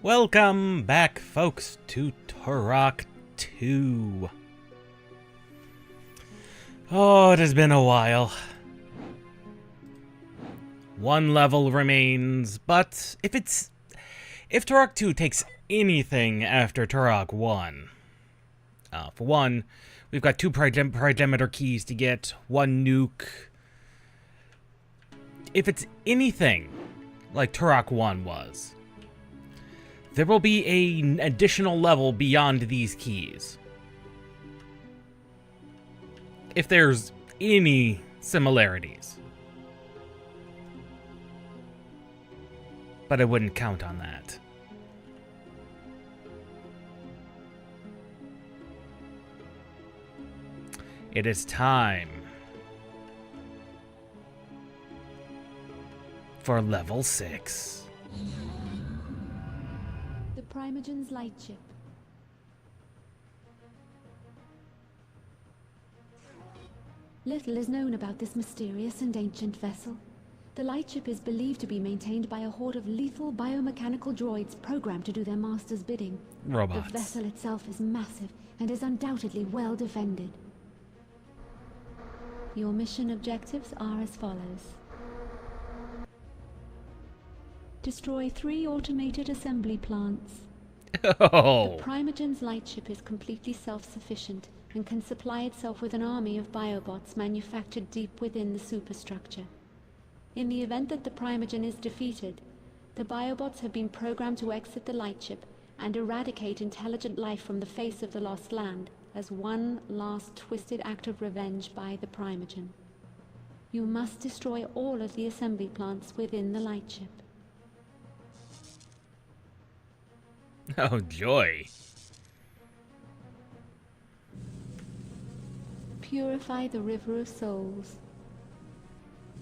Welcome back, folks, to Turok 2. Oh, it has been a while. One level remains, but if Turok 2 takes anything after Turok 1, for one, we've got two Perimeter keys to get, one nuke. If it's anything like Turok 1 was, there will be an additional level beyond these keys. If there's any similarities. But I wouldn't count on that. It is time for level 6. The Primogen's light ship. Little is known about this mysterious and ancient vessel. The lightship is believed to be maintained by a horde of lethal biomechanical droids programmed to do their master's bidding. Robots. The vessel itself is massive and is undoubtedly well defended. Your mission objectives are as follows. Destroy 3 automated assembly plants. Oh! The Primogen's lightship is completely self-sufficient and can supply itself with an army of biobots manufactured deep within the superstructure. In the event that the Primogen is defeated, the biobots have been programmed to exit the lightship and eradicate intelligent life from the face of the Lost Land as one last twisted act of revenge by the Primogen. You must destroy all of the assembly plants within the lightship. Oh, joy. Purify the River of Souls.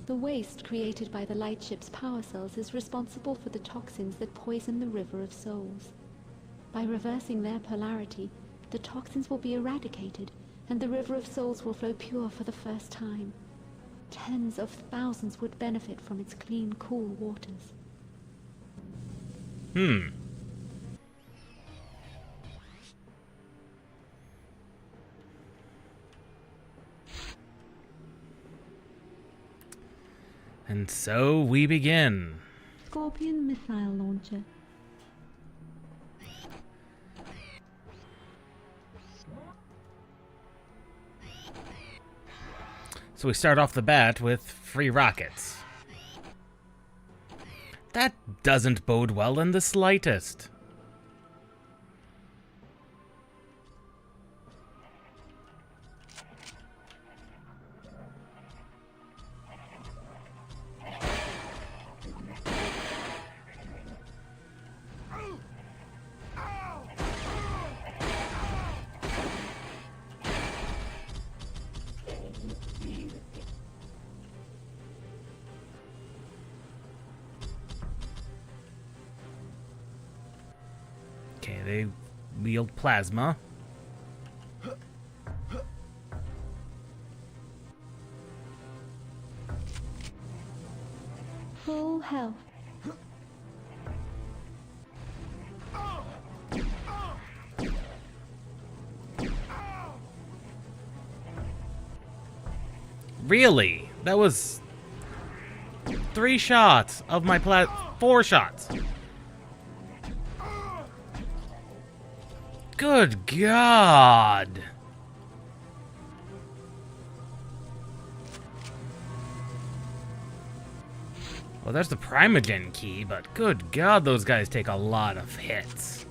The waste created by the lightship's power cells is responsible for the toxins that poison the River of Souls. By reversing their polarity, the toxins will be eradicated, and the River of Souls will flow pure for the first time. Tens of thousands would benefit from its clean, cool waters. And so we begin. Scorpion missile launcher. So we start off the bat with free rockets. That doesn't bode well in the slightest. Okay, they wield plasma. Full health. Really? That was 3 shots of my 4 shots. Good God. Well, there's the Primogen key, but good God, those guys take a lot of hits.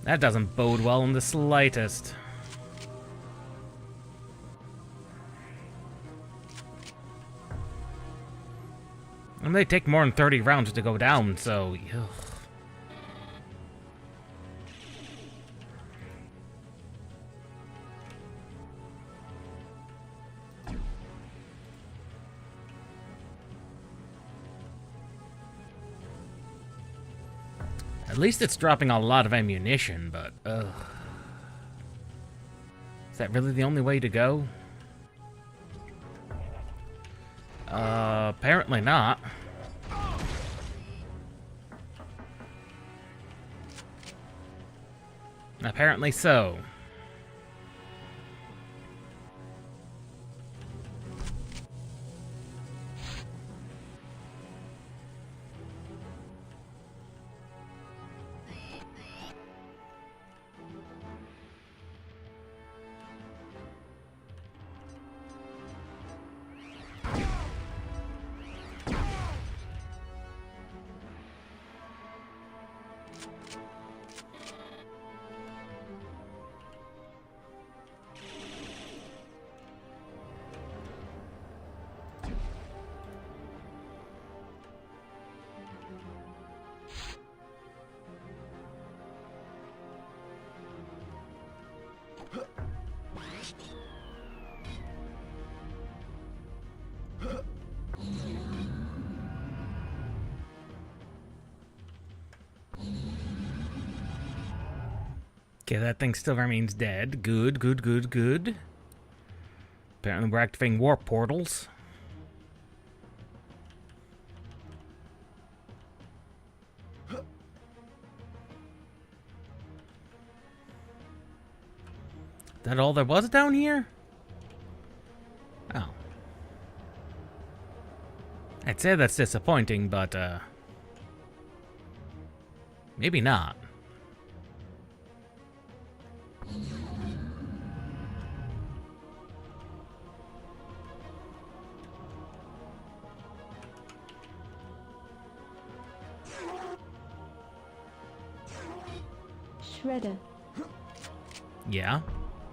That doesn't bode well in the slightest. And they take more than 30 rounds to go down, so... Ugh. At least it's dropping a lot of ammunition, but, ugh. Is that really the only way to go? Apparently not. Apparently so. Okay, that thing still remains dead. Good, good, good, good. Apparently we're activating warp portals. That all there was down here? Oh. I'd say that's disappointing, but, maybe not. Shredder. Yeah.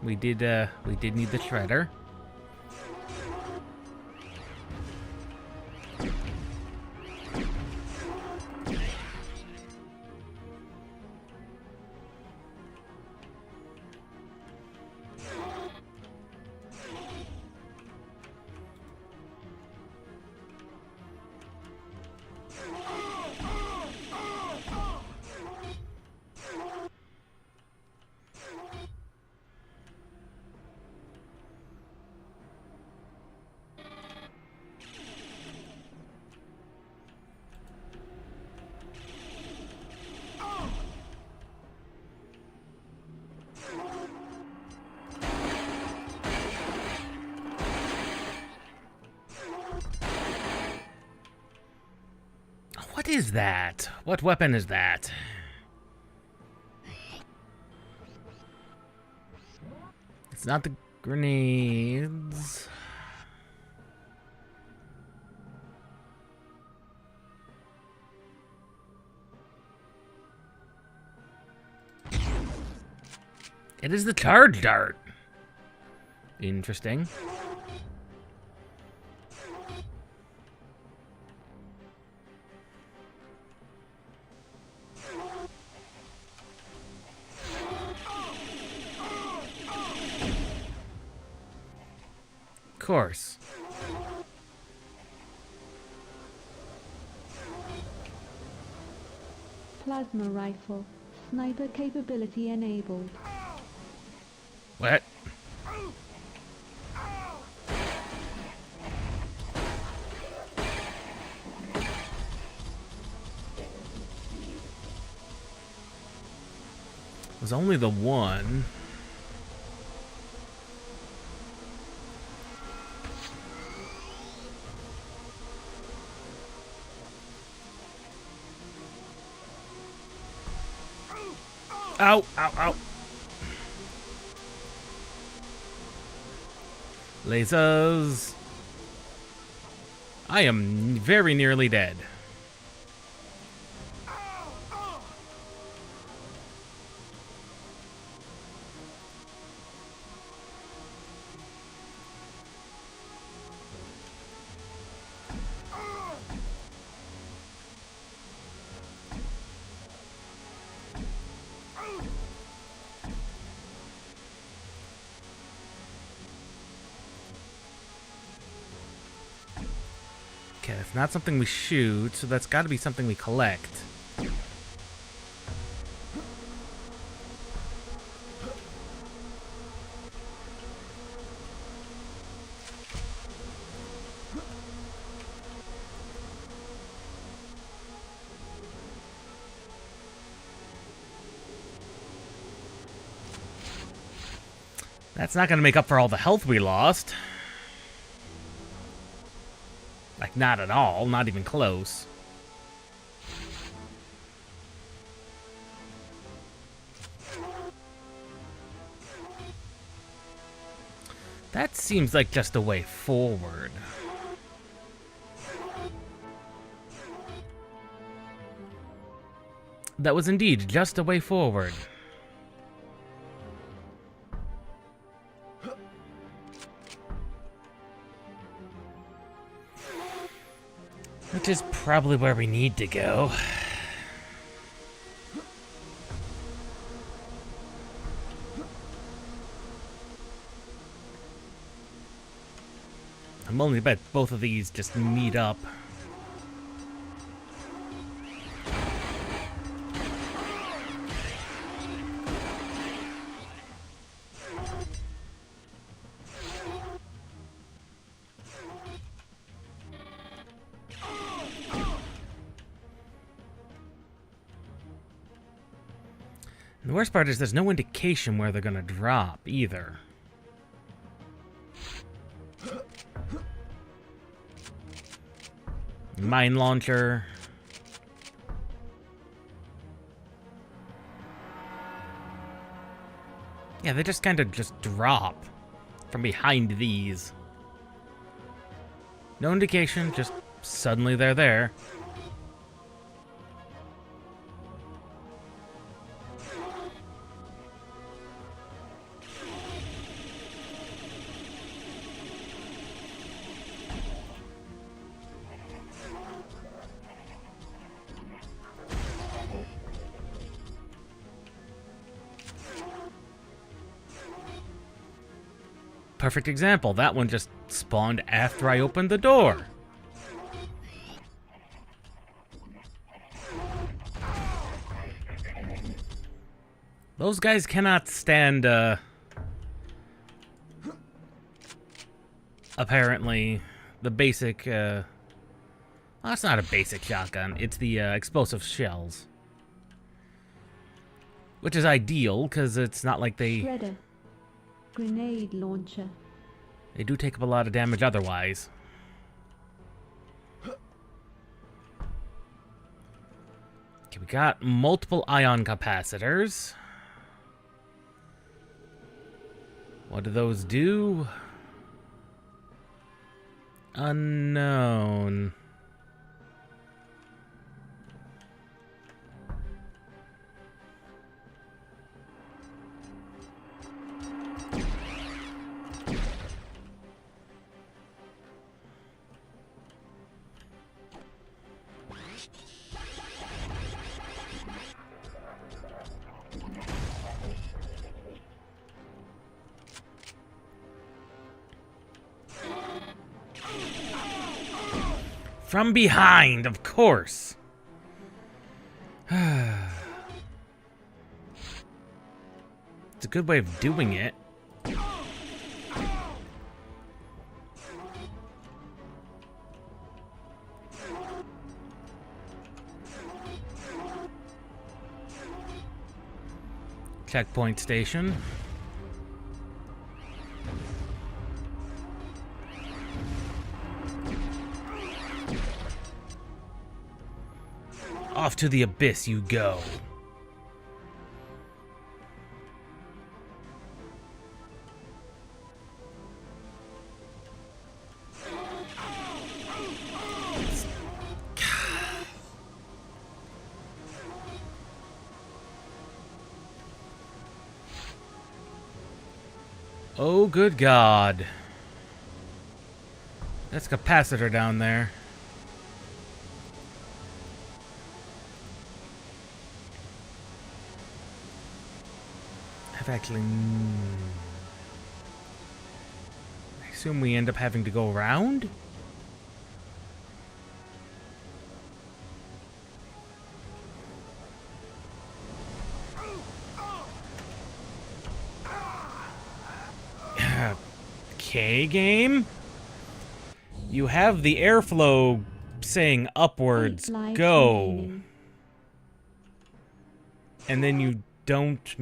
We did need the shredder. What is that? What weapon is that? It's not the grenades. It is the charge dart. Interesting. Of course. Plasma rifle. Sniper capability enabled. What? It was only the one. Ow, ow, ow. Lasers. I am very nearly dead. Okay, that's not something we shoot, so that's got to be something we collect. That's not going to make up for all the health we lost. Like, not at all. Not even close. That seems like just a way forward. That was indeed just a way forward. Which is probably where we need to go. I'm willing to bet both of these just meet up. And the worst part is there's no indication where they're gonna drop either. Mine launcher. Yeah, they just kind of just drop from behind these. No indication, just suddenly they're there. Perfect example. That one just spawned after I opened the door. Those guys cannot stand, apparently, the basic, well, it's not a basic shotgun. It's the, explosive shells. Which is ideal, because it's not like they... Shredder. Grenade launcher. They do take up a lot of damage otherwise. Okay, we got multiple ion capacitors. What do those do? Unknown. From behind, of course. It's a good way of doing it. Checkpoint station. Off to the abyss you go. Oh, good God. That's a capacitor down there. Actually, I assume we end up having to go around? Okay, game. You have the airflow saying upwards, go. And then you don't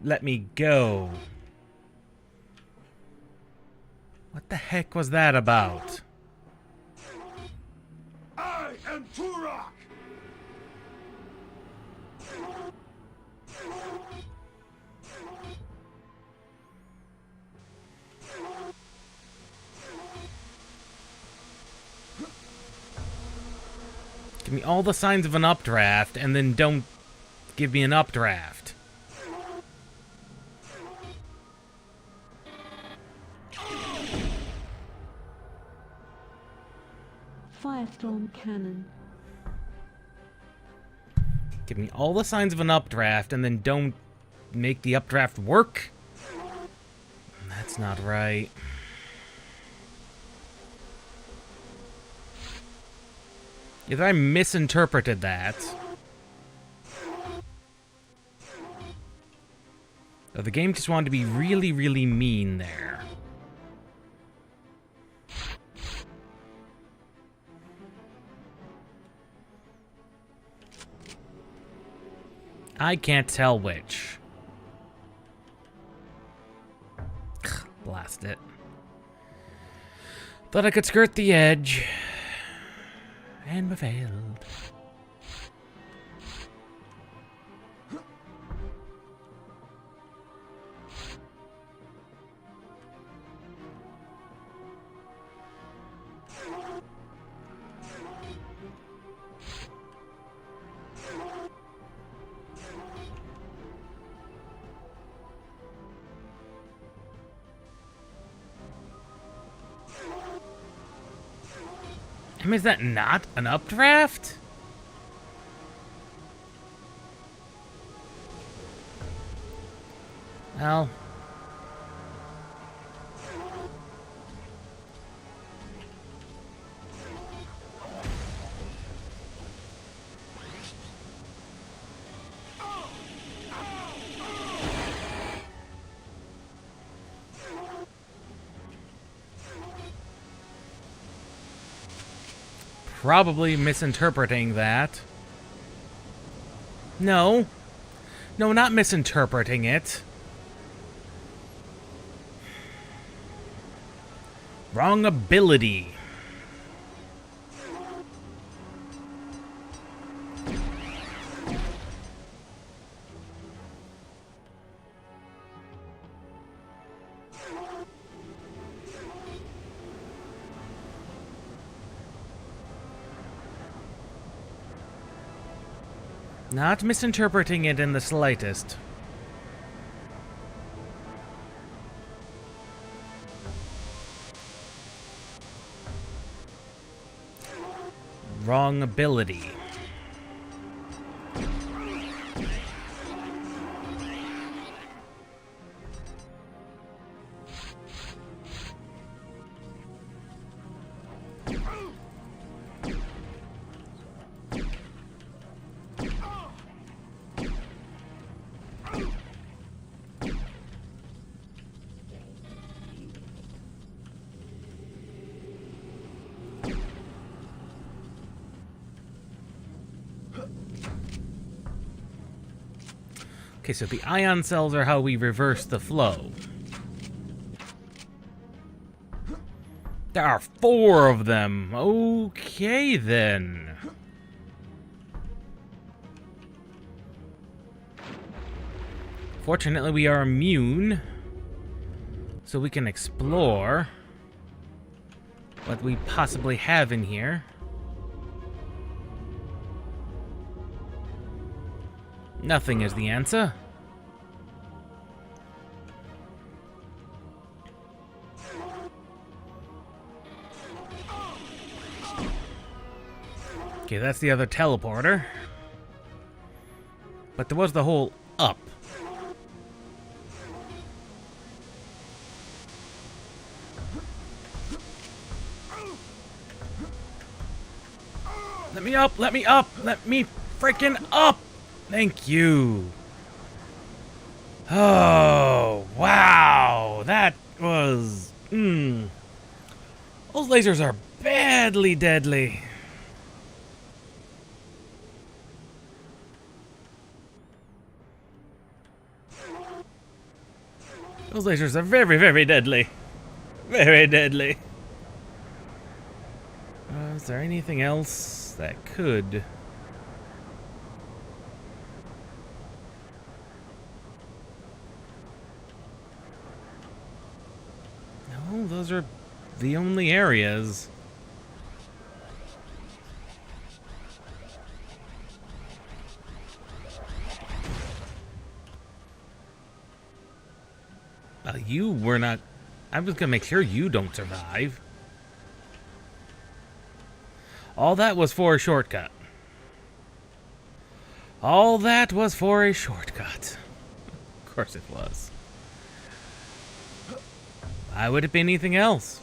let me go. What the heck was that about? I am Turok! Give me all the signs of an updraft, and then don't give me an updraft. Firestorm cannon. Give me all the signs of an updraft, and then don't make the updraft work? That's not right. Either I misinterpreted that, or the game just wanted to be really, really mean there. I can't tell which. Blast it. Thought I could skirt the edge. And we failed. I mean, is that not an updraft? Well. Probably misinterpreting that. No. No, not misinterpreting it. Wrong ability. Not misinterpreting it in the slightest. Wrong ability. Okay, so the ion cells are how we reverse the flow. There are 4 of them. Okay, then. Fortunately, we are immune, so we can explore what we possibly have in here. Nothing is the answer. Okay, that's the other teleporter. But there was the whole up. Let me up, let me up, let me freaking up! Thank you. Oh, wow. That was... Those lasers are badly deadly. Those lasers are very, very deadly. Very deadly. Is there anything else that could... No, those are the only areas. You were not... I was gonna make sure you don't survive. All that was for a shortcut. All that was for a shortcut. Of course it was. Why would it be anything else?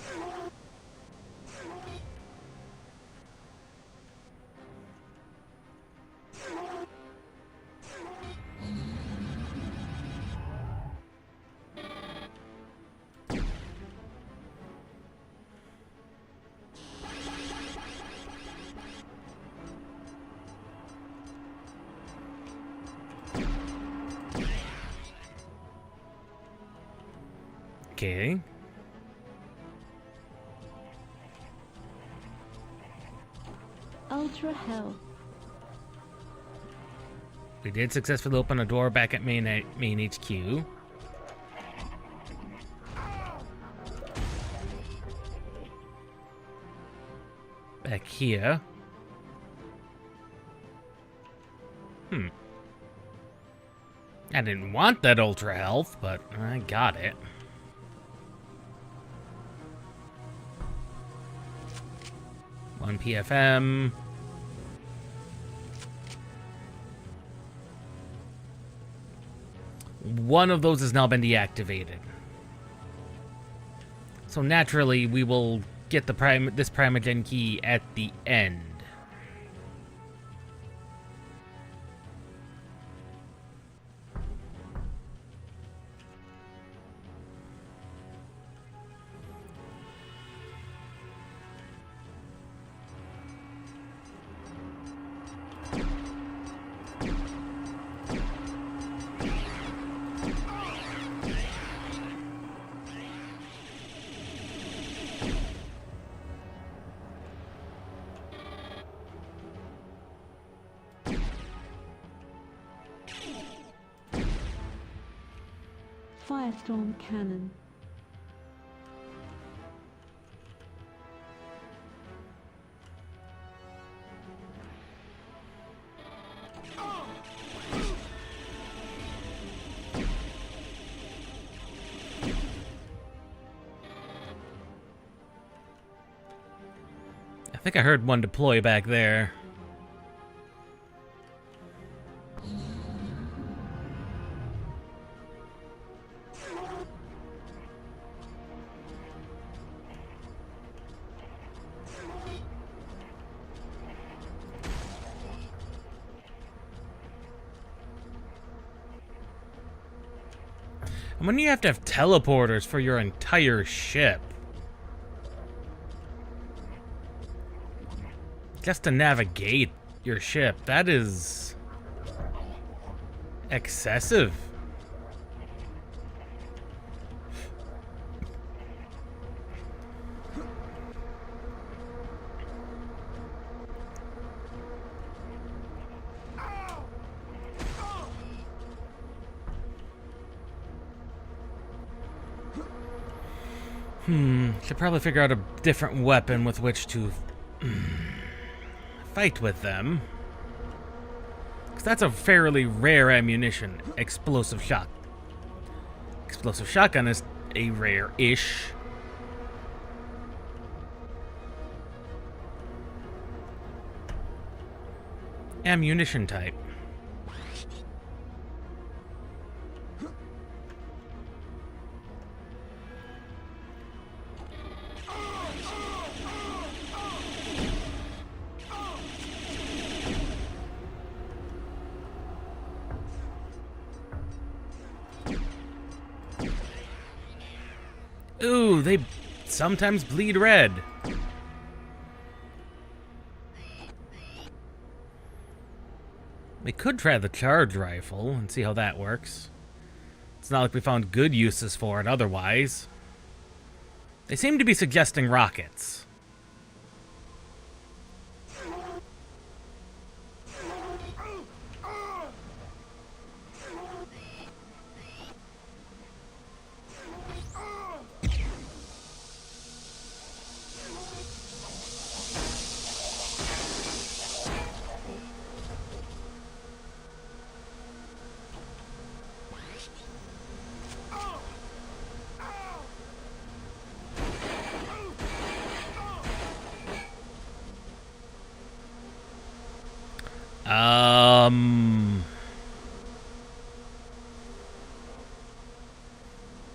Okay. Ultra Hell. We did successfully open a door back at main HQ. Back here. I didn't want that ultra health, but I got it. One PFM. One of those has now been deactivated. So naturally, we will get the this Primogen key at the end. Firestorm Cannon. I think I heard one deploy back there. And when you have to have teleporters for your entire ship, just to navigate your ship, that is excessive. Should probably figure out a different weapon with which to fight with them. Because that's a fairly rare ammunition. Explosive shot. Explosive shotgun is a rare-ish. Ammunition type. Ooh, they sometimes bleed red. We could try the charge rifle and see how that works. It's not like we found good uses for it otherwise. They seem to be suggesting rockets.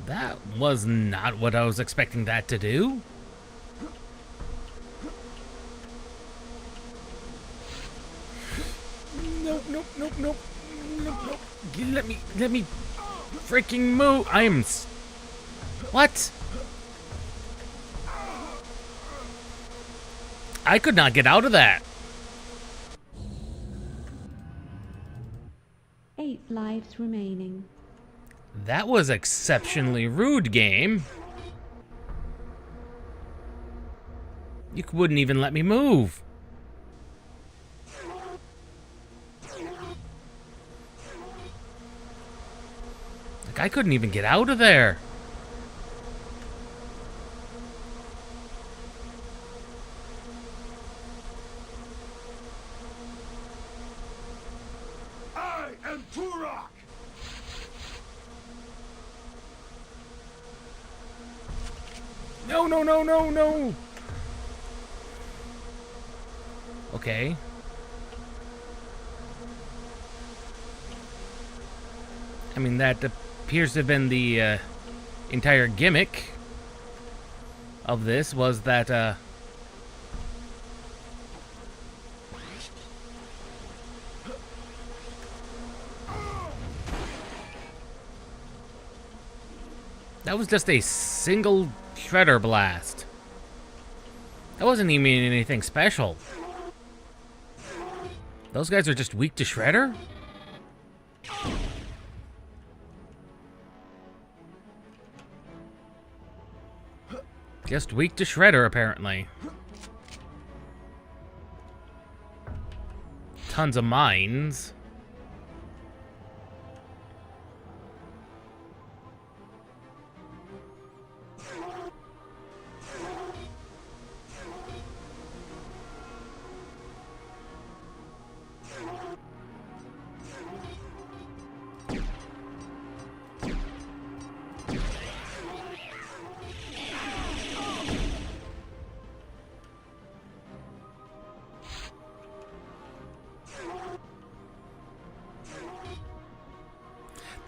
That was not what I was expecting that to do. Nope, nope, nope, nope, nope, nope. Let me freaking move. What? I could not get out of that. 8 lives remaining. That was exceptionally rude, game. You wouldn't even let me move. Like, I couldn't even get out of there. I am Turok! No, no, no, no, no. Okay. I mean, that appears to have been the entire gimmick of this, was that that was just a single shredder blast. That wasn't even anything special. Those guys are just weak to shredder? Just weak to shredder, apparently. Tons of mines.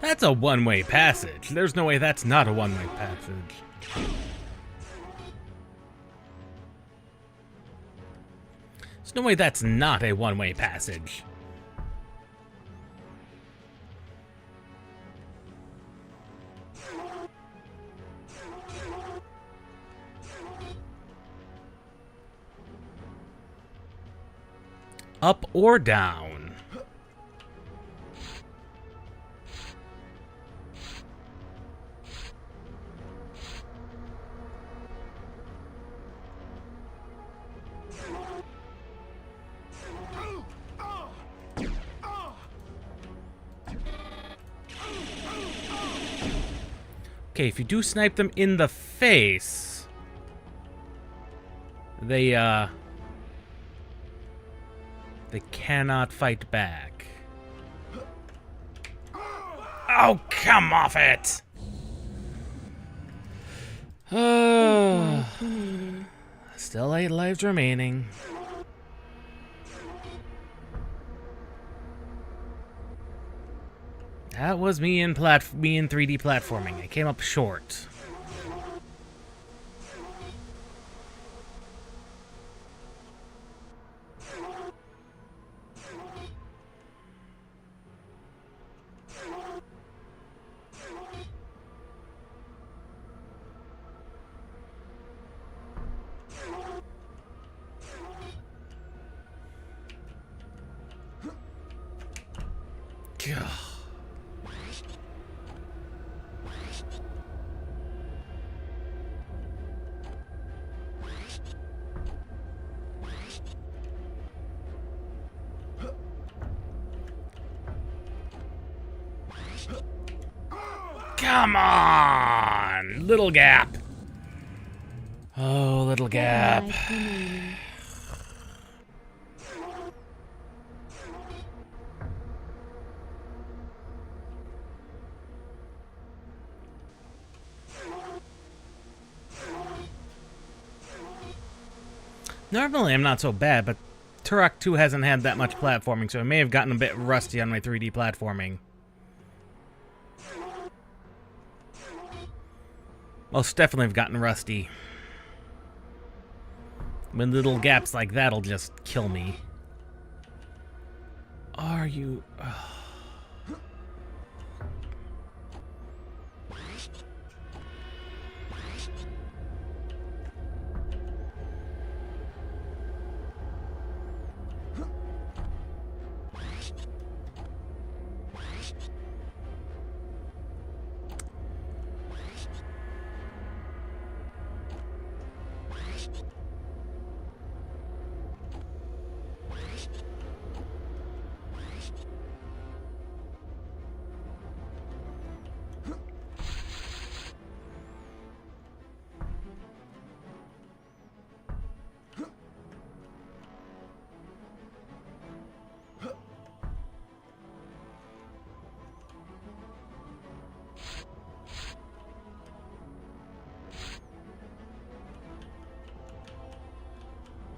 That's a one-way passage. There's no way that's not a one-way passage. There's no way that's not a one-way passage. Up or down? Okay, if you do snipe them in the face, they cannot fight back. Oh, come off it! Still 8 lives remaining. That was me in 3D platforming. I came up short. Gah. Come on! Little gap. Oh, little gap. 7 lives remaining. Normally I'm not so bad, but Turok 2 hasn't had that much platforming, so I may have gotten a bit rusty on my 3D platforming. Most definitely have gotten rusty. When little gaps like that'll just kill me. Are you...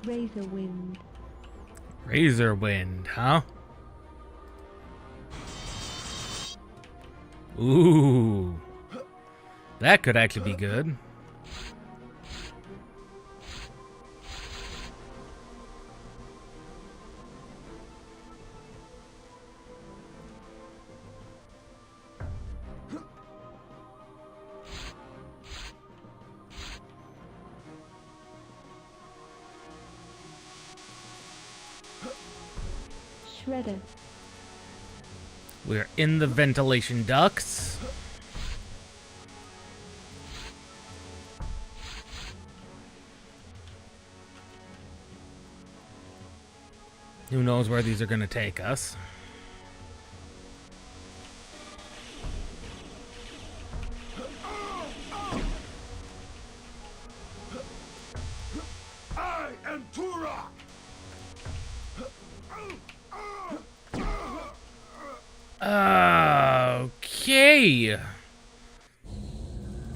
Razor wind. Razor wind, huh? Ooh. That could actually be good. Shredder. We're in the ventilation ducts. Who knows where these are going to take us? I am Turok! Okay.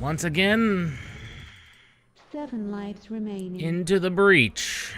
Once again, 7 lives remaining. into the breach.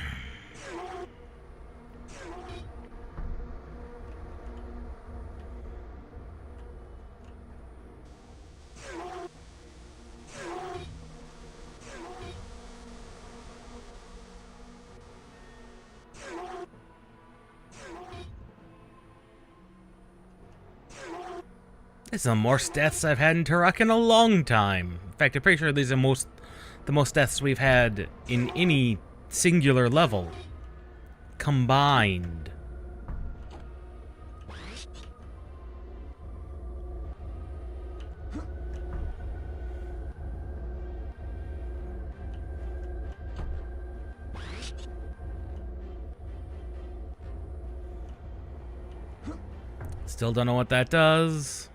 This is the most deaths I've had in Turok in a long time. In fact, I'm pretty sure these are the most deaths we've had in any singular level. Combined. Still don't know what that does.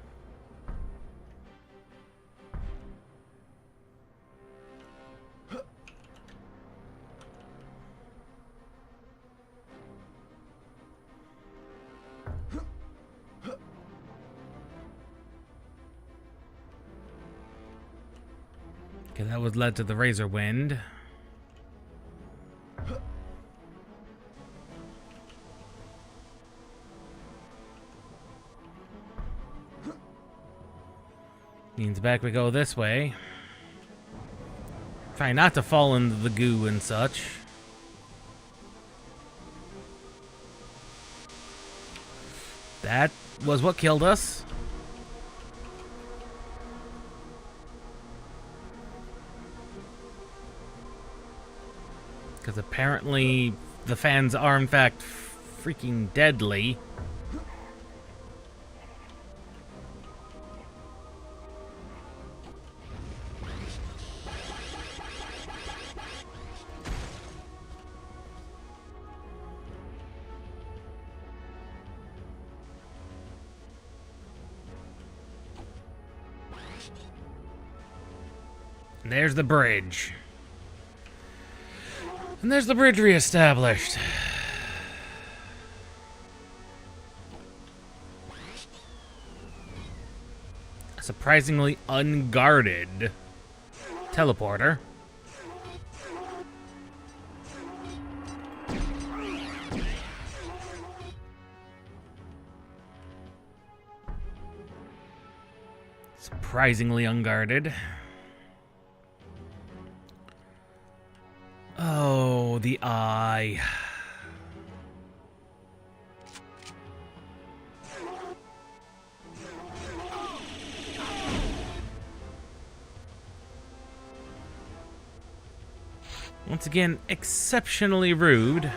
Okay, that was led to the Razor Wind. Means back we go this way. Try not to fall into the goo and such. That was what killed us. Because apparently the fans are in fact freaking deadly. And there's the bridge. And there's the bridge reestablished. A surprisingly unguarded teleporter. Surprisingly unguarded. Oh, the eye. Once again, exceptionally rude.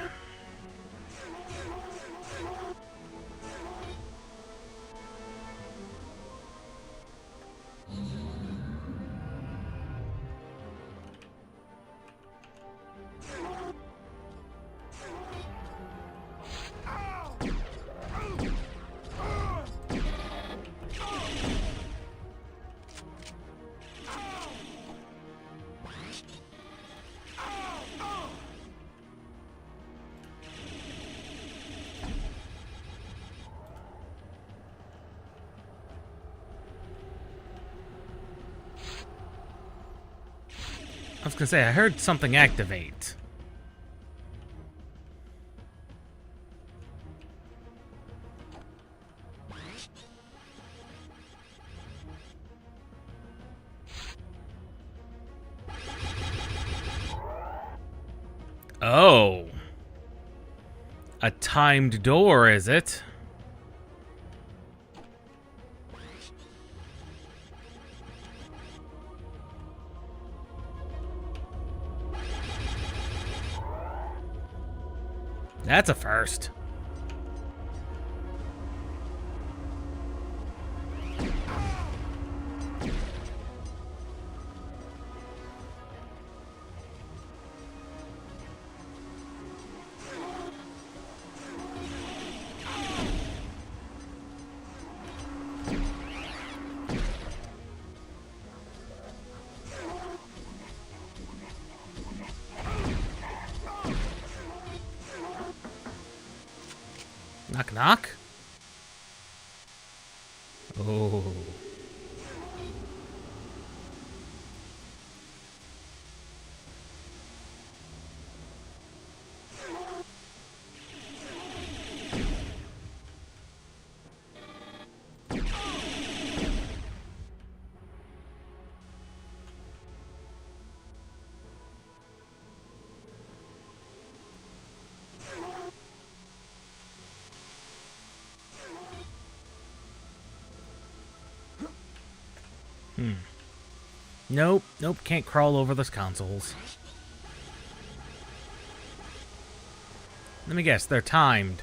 I was gonna say, I heard something activate. Oh. A timed door, is it? That's a first. Knock, knock. Oh. Nope, nope, can't crawl over those consoles. Let me guess, they're timed.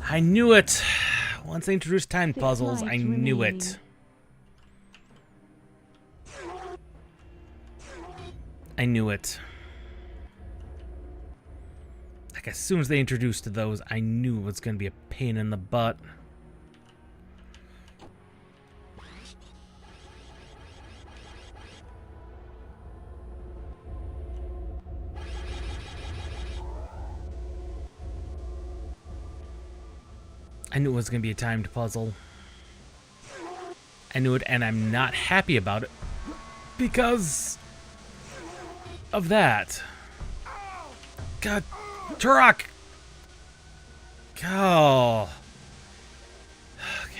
I knew it! Once they introduced timed puzzles, I knew it. I knew it. Like, as soon as they introduced those, I knew it was going to be a pain in the butt. I knew it was going to be a timed puzzle. I knew it, and I'm not happy about it because of that. God, Turok! Oh. Okay.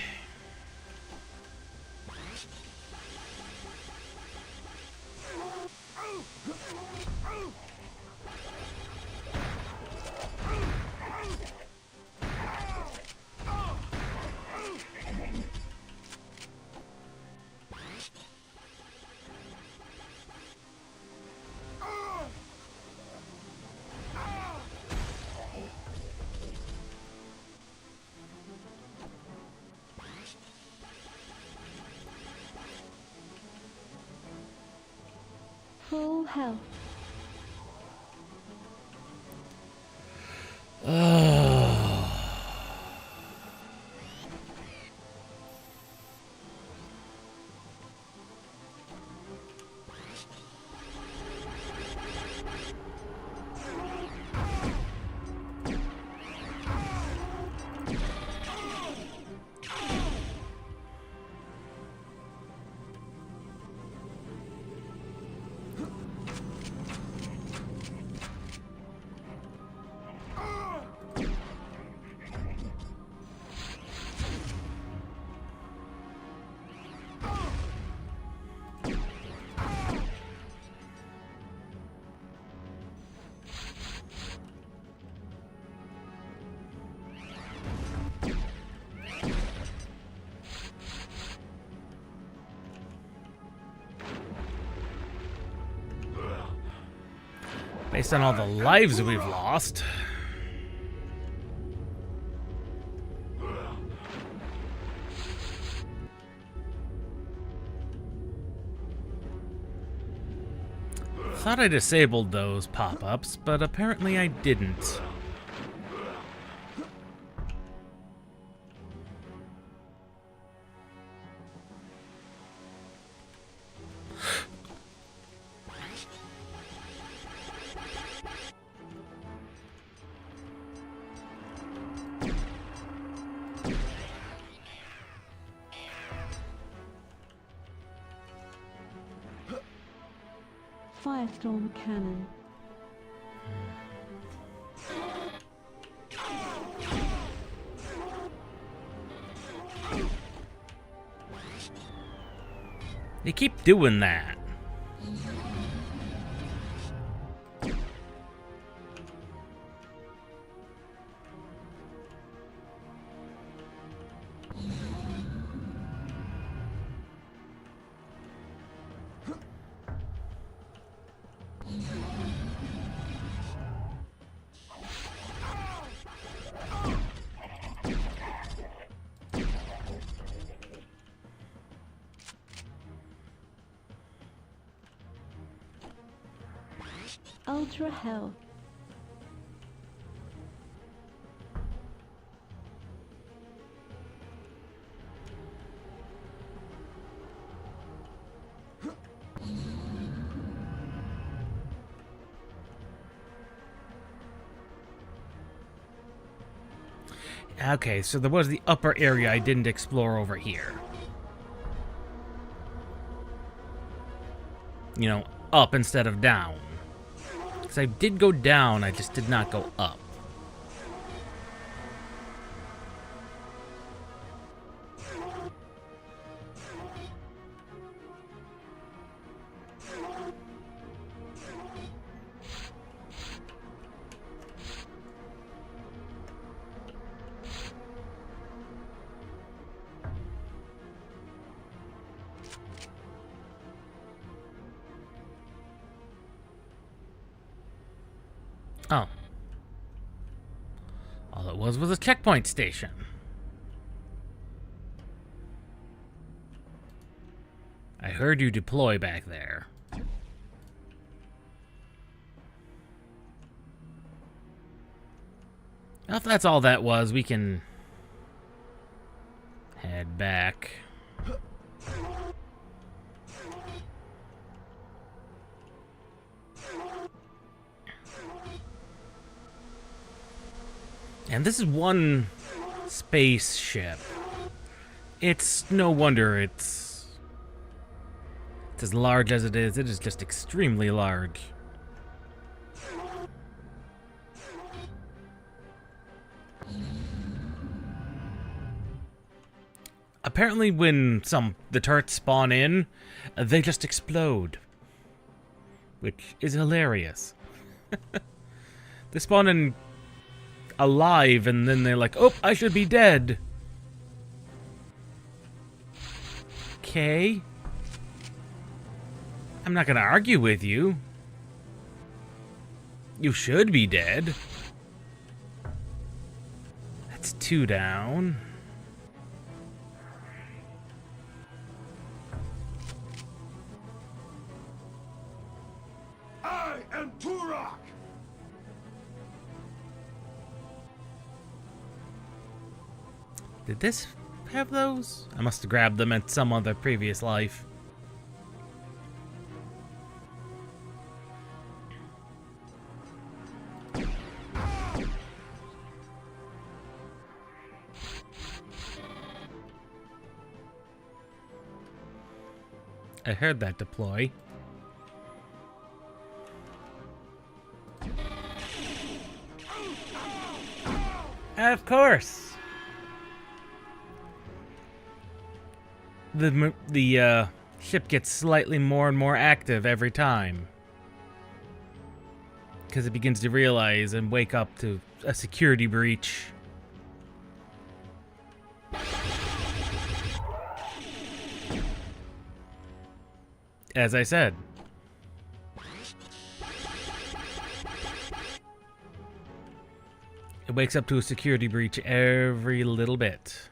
Full health. Based on all the lives we've lost. Thought I disabled those pop-ups, but apparently I didn't. Firestorm cannon. They keep doing that. Ultra health. Okay, so there was the upper area I didn't explore over here. You know, up instead of down. Because I did go down, I just did not go up. Oh. All it was a checkpoint station. I heard you deploy back there. Well, if that's all that was, we can head back. And this is one spaceship. It's no wonder it's as large as it is. It is just extremely large. Apparently when the turrets spawn in, they just explode. Which is hilarious. They spawn in alive, and then they're like, oh, I should be dead. Okay. I'm not gonna argue with you. You should be dead. That's 2 down. I am Turok! Did this have those? I must have grabbed them at some other previous life. I heard that deploy. Of course. The ship gets slightly more and more active every time. Because it begins to realize and wake up to a security breach. As I said. It wakes up to a security breach every little bit.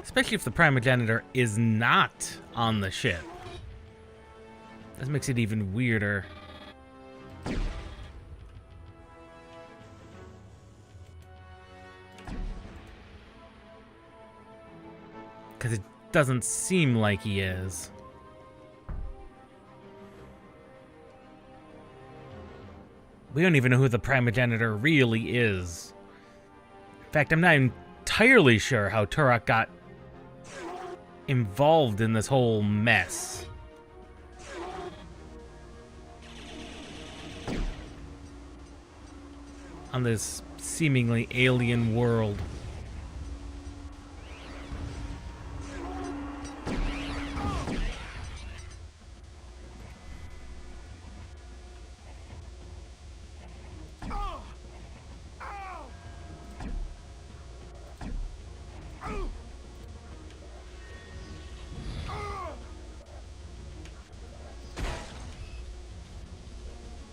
Especially if the primogenitor is not on the ship. That makes it even weirder. Because it doesn't seem like he is. We don't even know who the primogenitor really is. In fact, I'm not entirely sure how Turok got involved in this whole mess. On this seemingly alien world.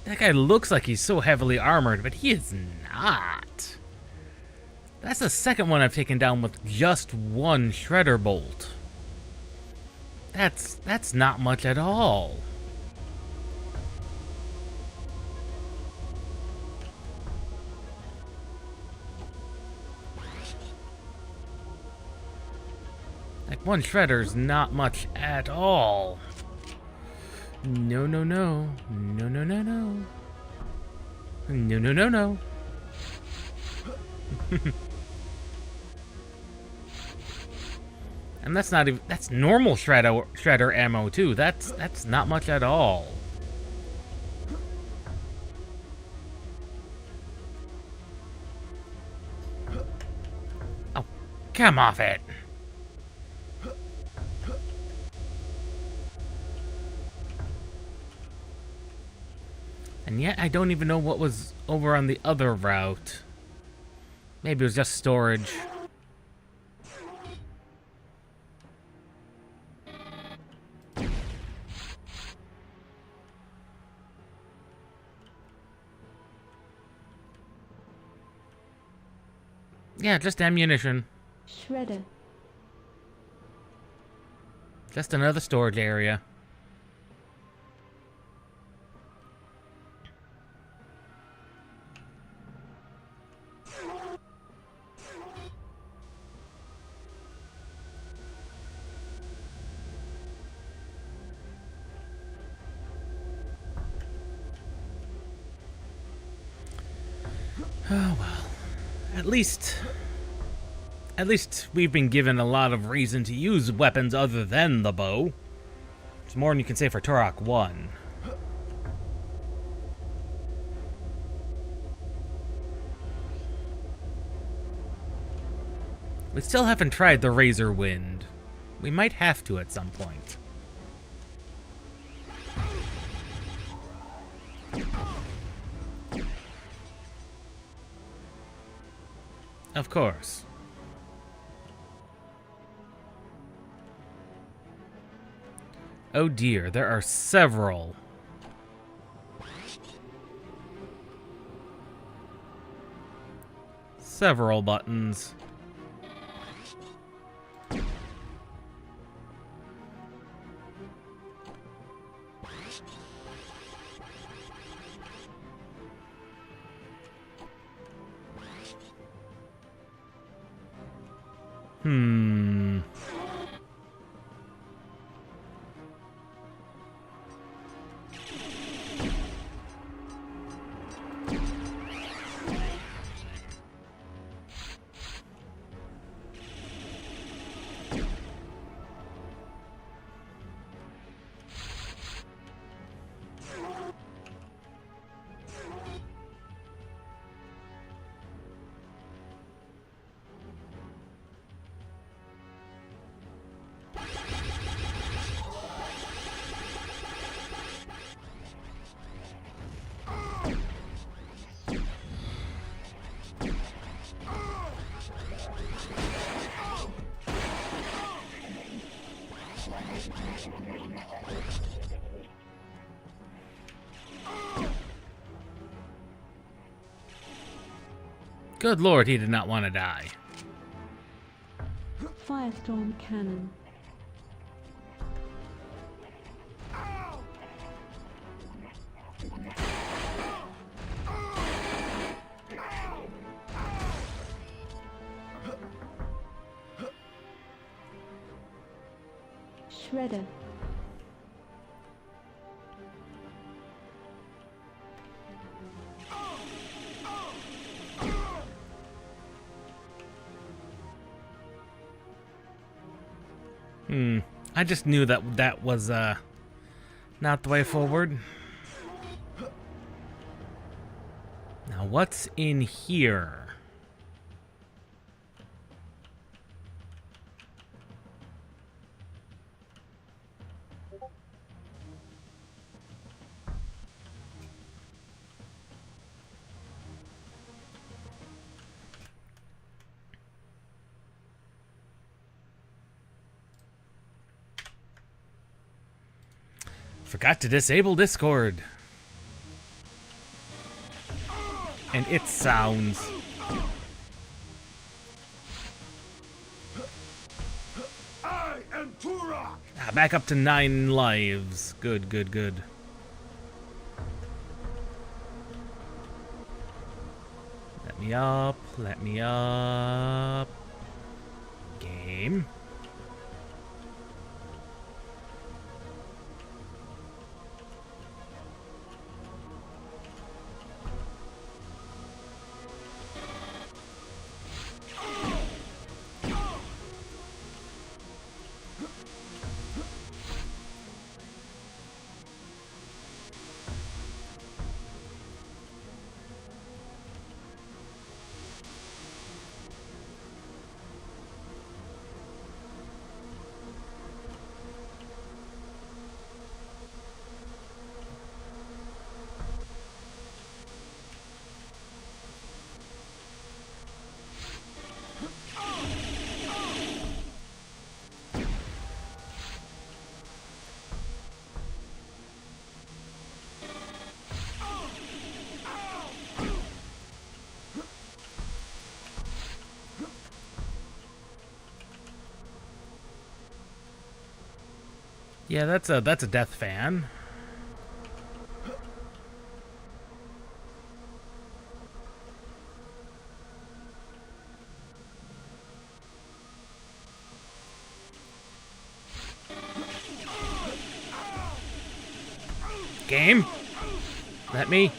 That guy looks like he's so heavily armored, but he is not. That's the second one I've taken down with just one shredder bolt. That's not much at all. Like, one shredder's not much at all. No, no, no. No, no, no, no. No, no, no, no. And that's not even... That's normal shredder ammo, too. That's not much at all. Oh, come off it. And yet, I don't even know what was over on the other route. Maybe it was just storage. Yeah, just ammunition. Shredder. Just another storage area. Oh, well. At least we've been given a lot of reason to use weapons other than the bow. It's more than you can say for Turok 1. We still haven't tried the Razor Wind. We might have to at some point. Of course. Oh dear, there are several. Several buttons. Good lord, he did not want to die. Firestorm cannon. Shredder. I just knew that was not the way forward. Now what's in here? Forgot to disable Discord. And its sounds. I am Turok! Back up to 9 lives. Good, good, good. Let me up. Let me up. Game. Yeah, that's a death fan. Game. Let me.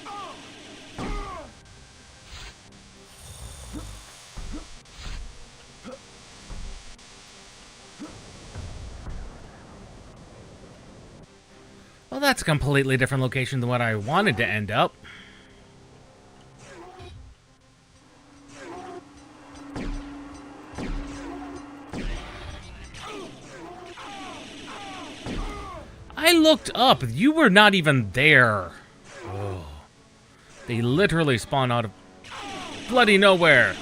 Well, that's a completely different location than what I wanted to end up. I looked up. You were not even there. Oh. They literally spawn out of bloody nowhere.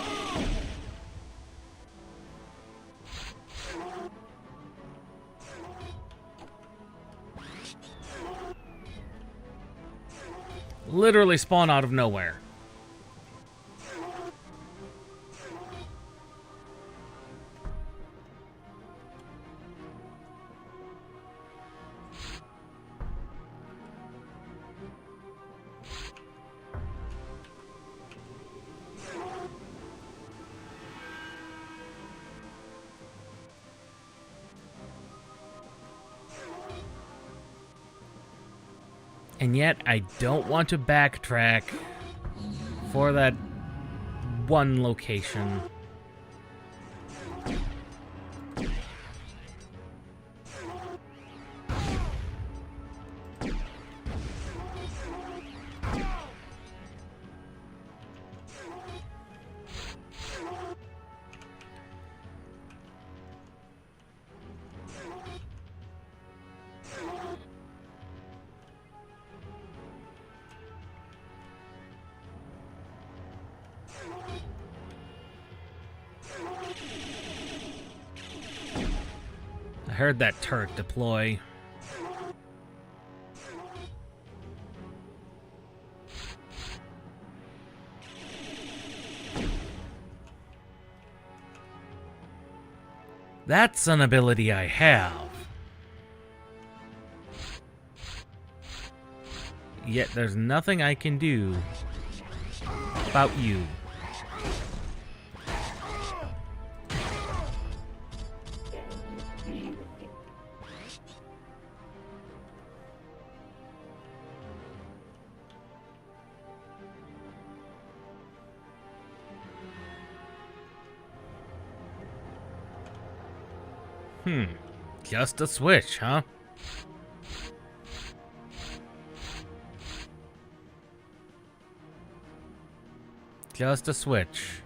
Literally spawn out of nowhere. And yet, I don't want to backtrack for that one location. I heard that turret deploy. That's an ability I have. Yet there's nothing I can do about you. Just a switch, huh? Just a switch.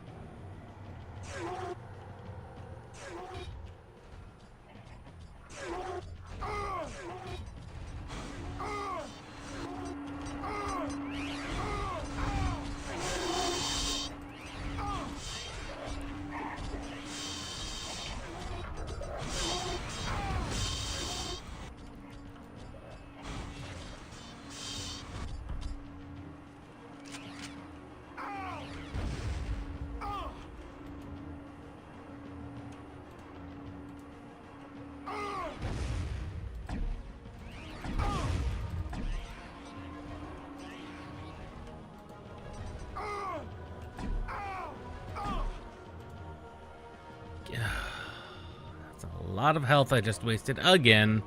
That's a lot of health I just wasted again.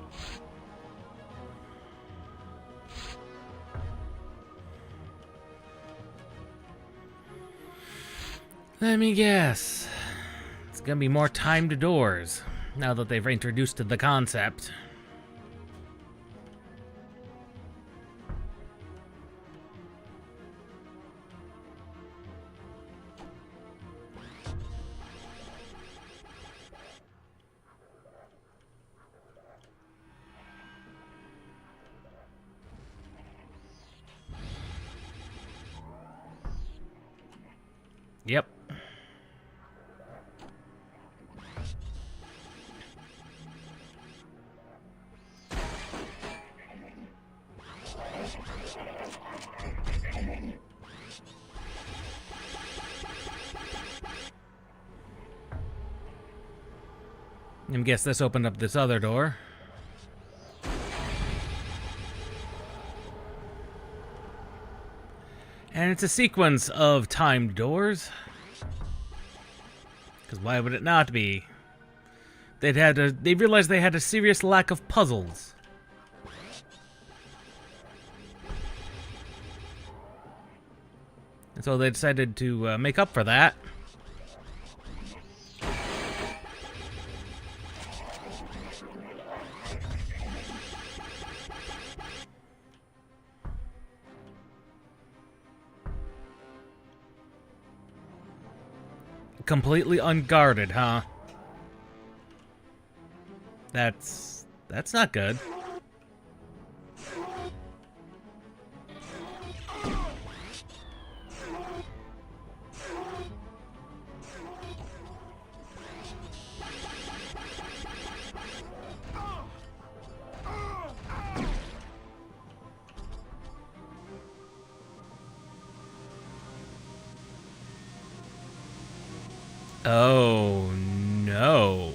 Let me guess. It's gonna be more timed doors, now that they've introduced the concept. Yep. I guess this opened up this other door. And it's a sequence of timed doors. Because why would it not be? They realized they had a serious lack of puzzles. And so they decided to make up for that. Completely unguarded, huh? That's not good. Oh, no.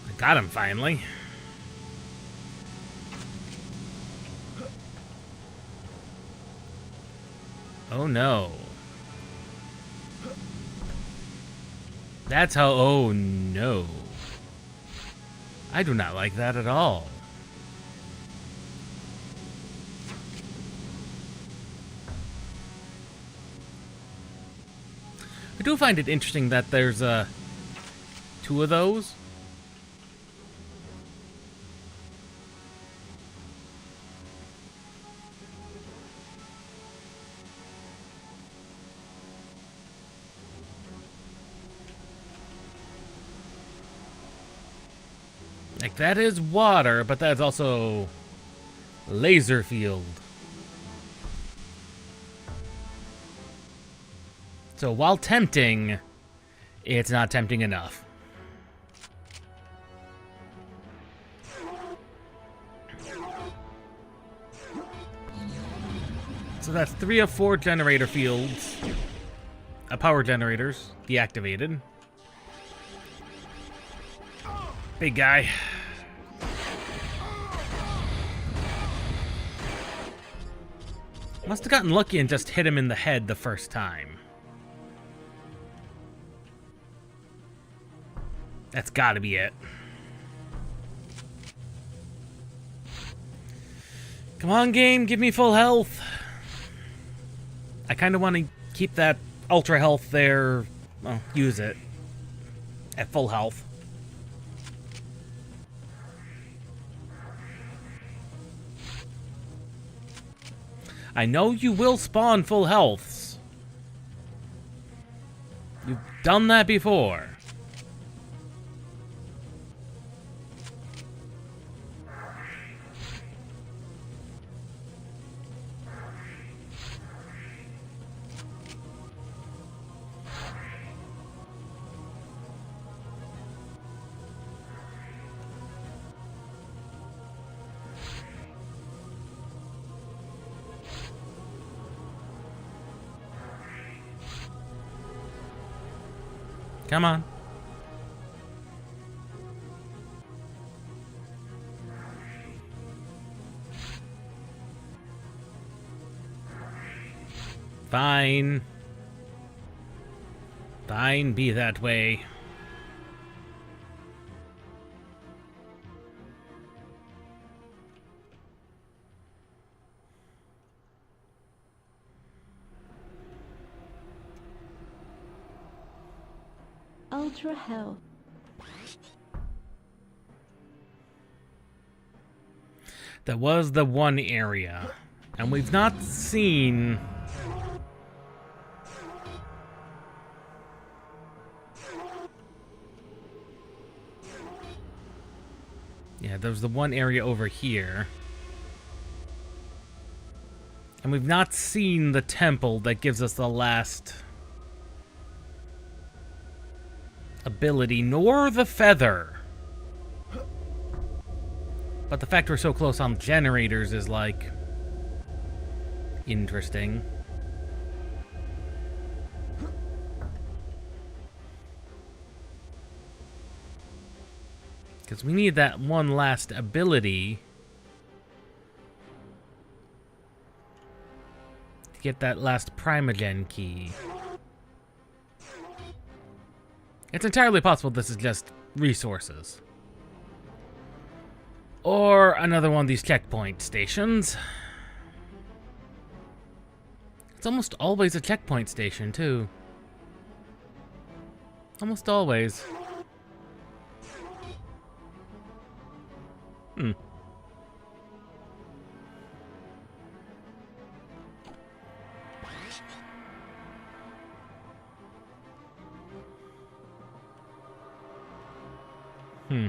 I got him finally. Oh no. That's how. Oh no. I do not like that at all. I do find it interesting that there's two of those. Like, that is water, but that's also laser field. So while tempting, it's not tempting enough. So that's 3 of 4 generator fields. Power generators deactivated. Big guy. Must have gotten lucky and just hit him in the head the first time. That's gotta be it. Come on, game, give me full health. I kind of want to keep that ultra health there. Well, use it at full health. I know you will spawn full healths. You've done that before. Come on. Fine. Fine, be that way. Ultra Hell. That was the one area. And we've not seen... Yeah, there's the one area over here. And we've not seen the temple that gives us the last ability, nor the feather. But the fact we're so close on generators is, like, interesting. Because we need that one last ability to get that last Primogen key. It's entirely possible this is just resources. Or another one of these checkpoint stations. It's almost always a checkpoint station, too. Almost always. Hmm. Hmm.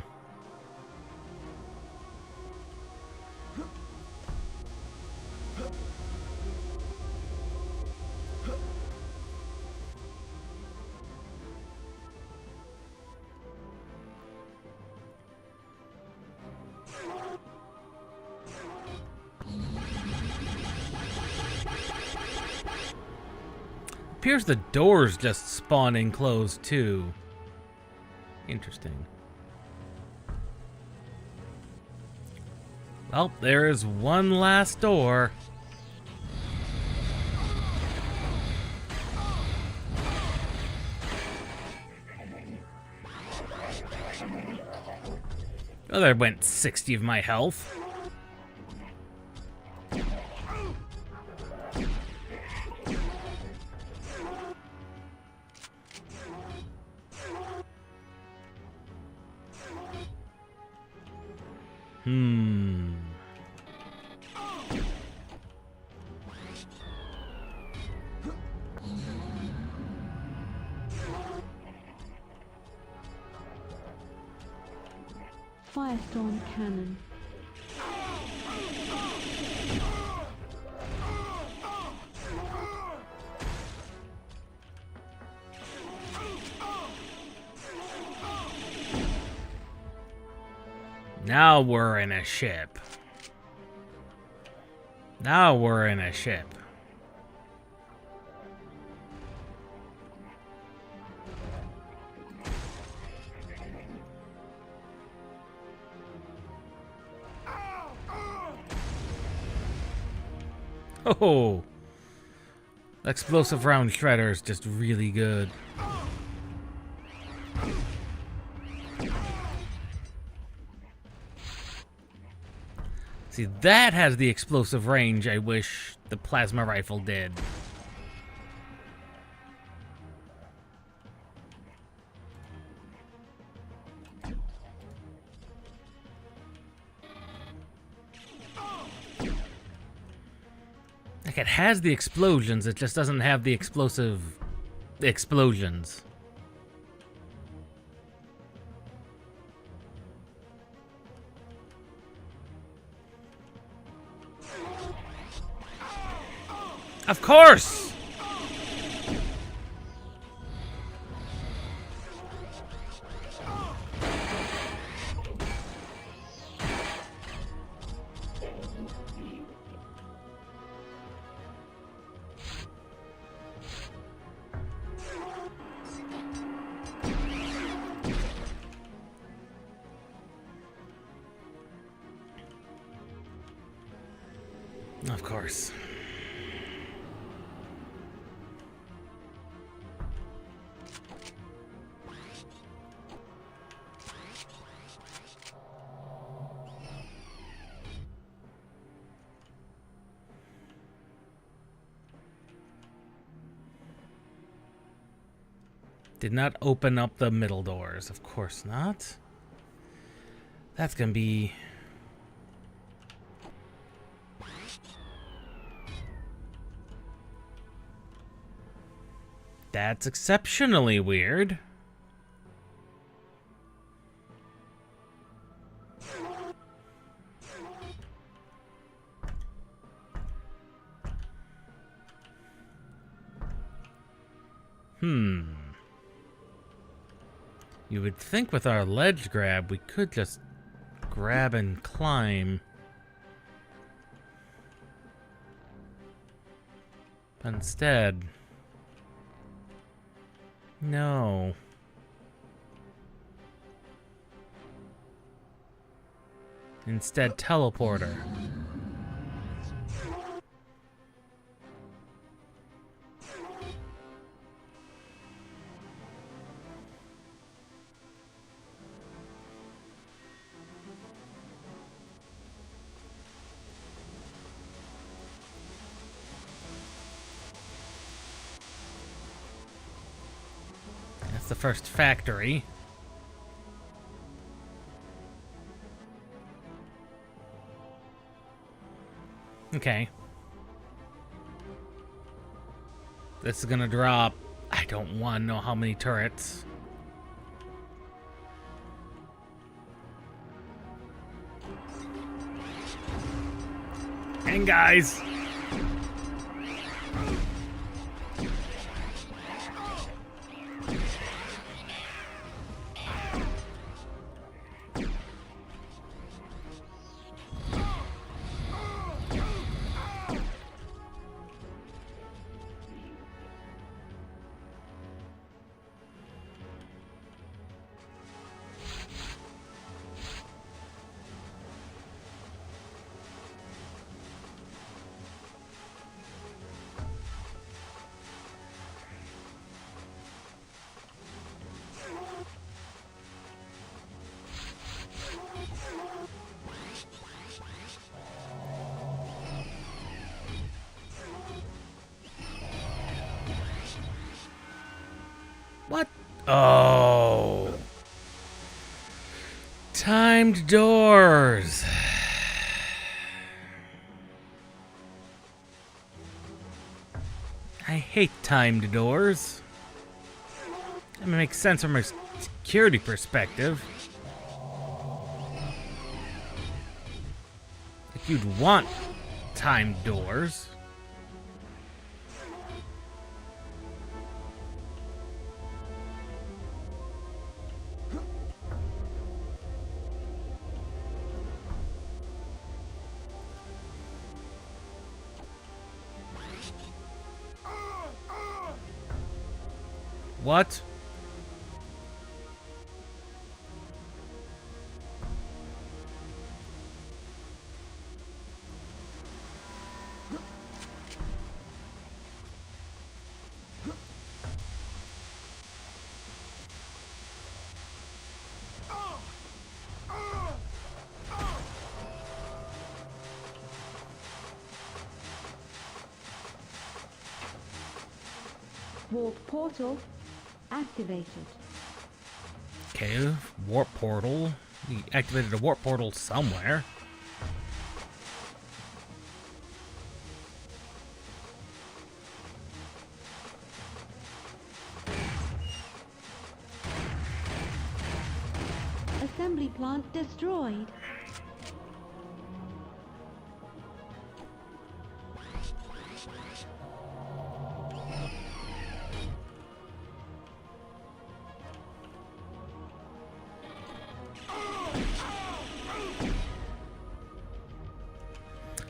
Appears the doors just spawn and close too. Interesting. Well, there is one last door. Oh, there went 60 of my health. Firestorm Cannon. Now we're in a ship. Now we're in a ship. Oh, explosive round shredder is just really good. See, that has the explosive range I wish the plasma rifle did. Like, it has the explosions, it just doesn't have the explosive explosions. Of course! Of course. Did not open up the middle doors. Of course not. That's gonna be... That's exceptionally weird. You would think with our ledge grab, we could just grab and climb. But instead... No. Instead, teleporter. That's the first factory. Okay. This is gonna drop. I don't want to know how many turrets. And guys. What? Oh. Timed doors. I hate timed doors. It makes sense from a security perspective. Like, you'd want timed doors. What? Warp portal activated. Okay, warp portal. We activated a warp portal somewhere. Assembly plant destroyed.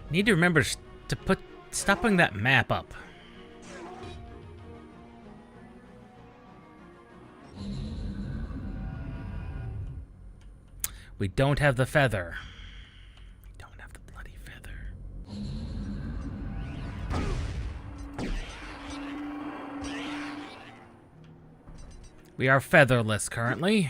Need to remember to stop putting that map up. We don't have the feather. We don't have the bloody feather. We are featherless currently.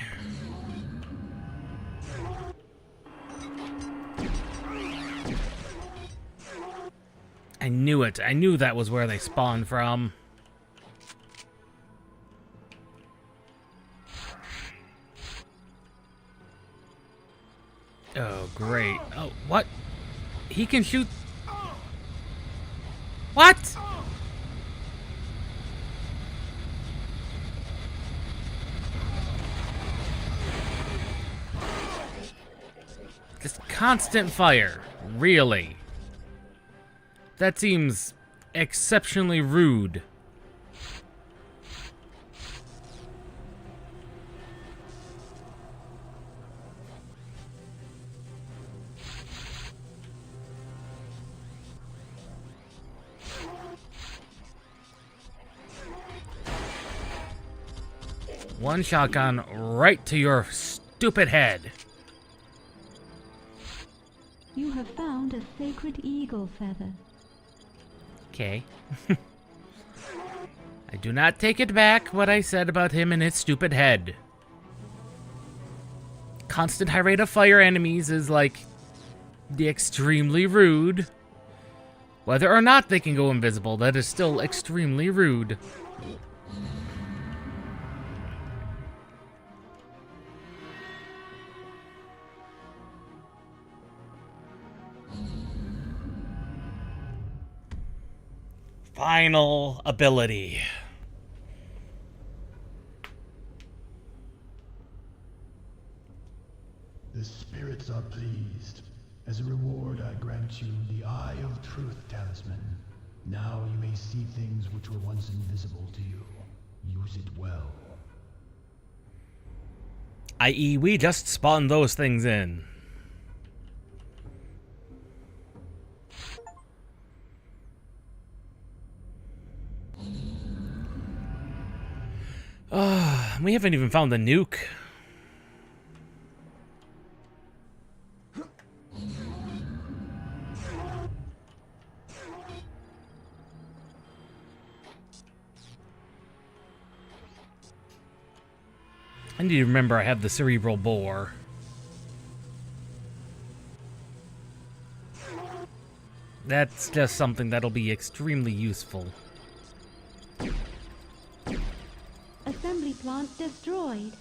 I knew it. I knew that was where they spawned from. Oh, great. Oh, what? He can shoot... What? Just constant fire. Really? That seems exceptionally rude. One shotgun right to your stupid head. You have found a sacred eagle feather. Okay. I do not take it back what I said about him and his stupid head. Constant high rate of fire enemies is like the extremely rude. Whether or not they can go invisible, that is still extremely rude. Final ability. The spirits are pleased. As a reward, I grant you the Eye of Truth talisman. Now you may see things which were once invisible to you. Use it well. I.e., we just spawned those things in. We haven't even found the nuke. I need to remember I have the cerebral bore. That's just something that'll be extremely useful. Assembly plant destroyed.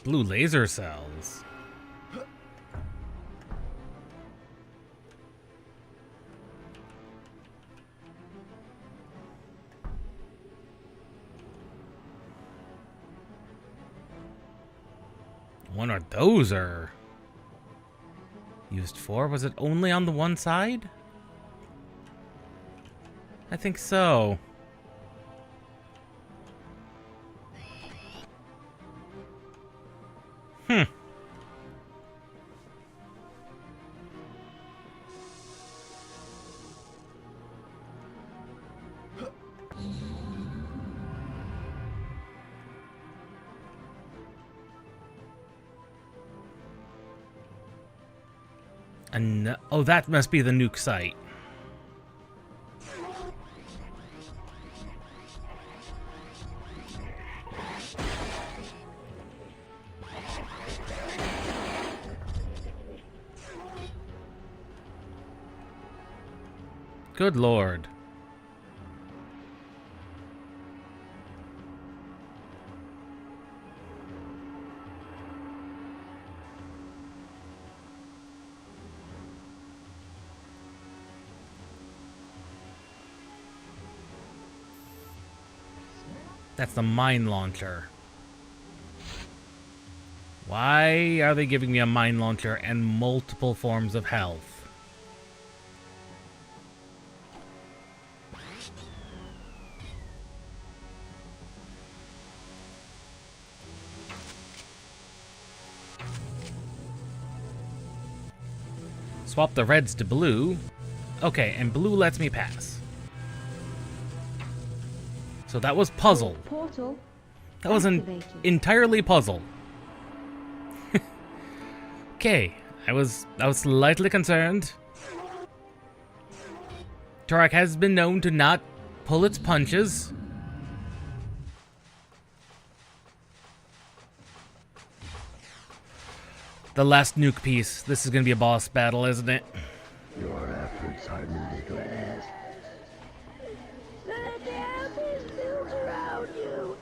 Blue laser cells. wonder what those are used for. Was it only on the one side? I think so. And oh, that must be the nuke site. Good lord. That's the mine launcher. Why are they giving me a mine launcher and multiple forms of health? Swap the reds to blue. Okay, and blue lets me pass. So that was puzzle. Portal. That was an activated. entirely puzzle. Okay, I was slightly concerned. Turok has been known to not pull its punches. The last nuke piece. This is gonna be a boss battle, isn't it? Your efforts are needless. The dam is built around you.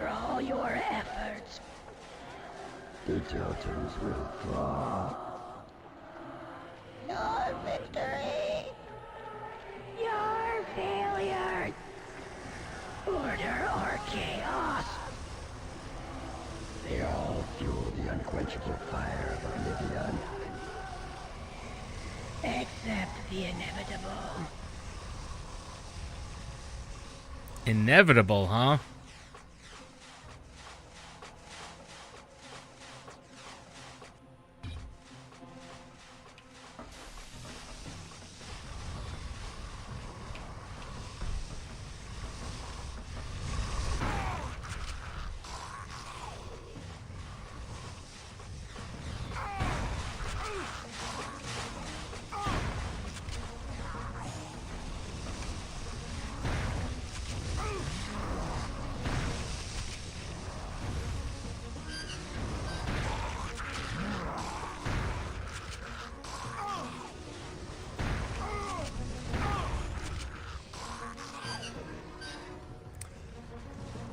For all your efforts, the totems will fall. Your victory. Your failure. Order or chaos. They all fuel the unquenchable fire of oblivion. Except the inevitable. Inevitable, huh?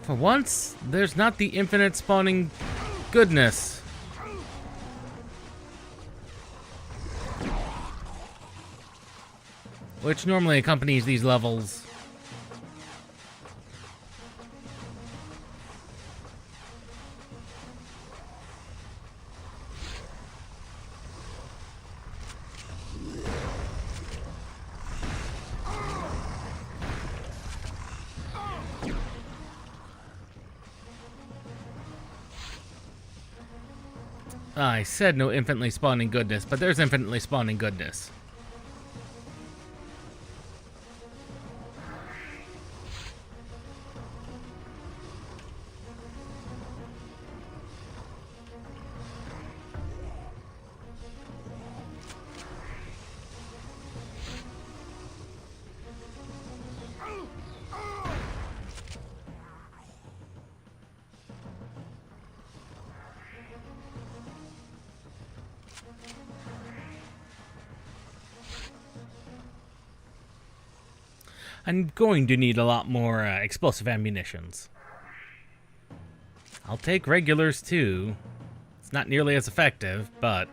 For once, there's not the infinite spawning goodness. Which normally accompanies these levels. I said no infinitely spawning goodness, but there's infinitely spawning goodness. I'm going to need a lot more explosive ammunitions. I'll take regulars too. It's not nearly as effective, but...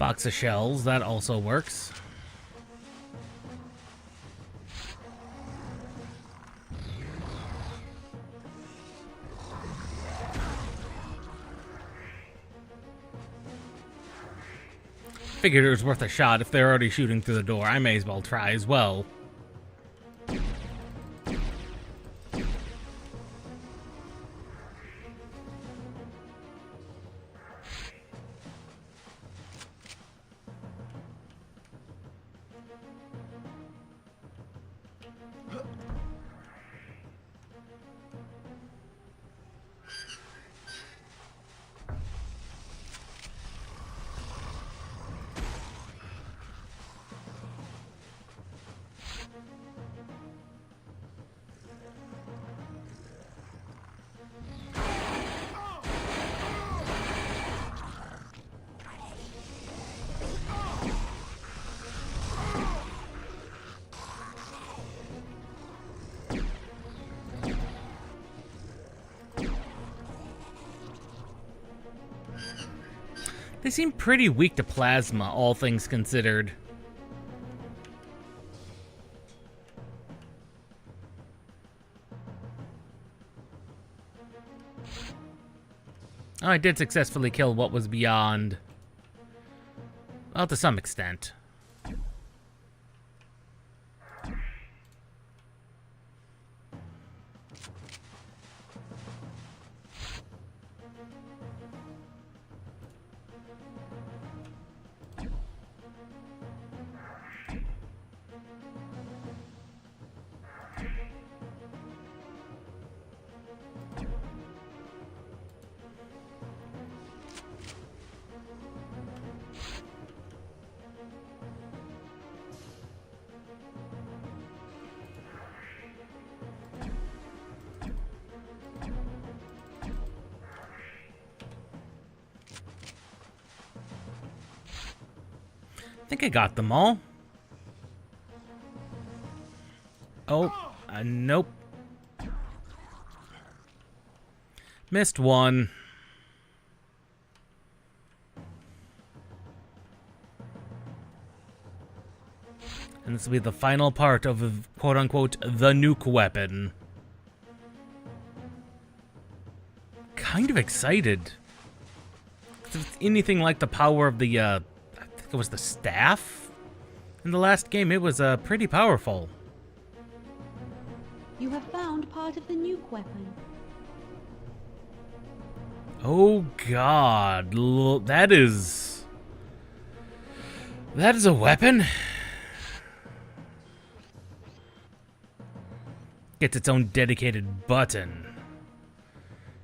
Box of shells, that also works. Figured it was worth a shot. If they're already shooting through the door, I may as well try as well. They seem pretty weak to plasma, all things considered. Oh, I did successfully kill what was beyond. Well, to some extent. I think I got them all. Oh, nope. Missed one. And this will be the final part of, quote-unquote, the nuke weapon. Kind of excited. If it's anything like the power of the, I think it was the staff? In the last game, it was, pretty powerful. You have found part of the nuke weapon. Oh god, that is a weapon. Gets its own dedicated button.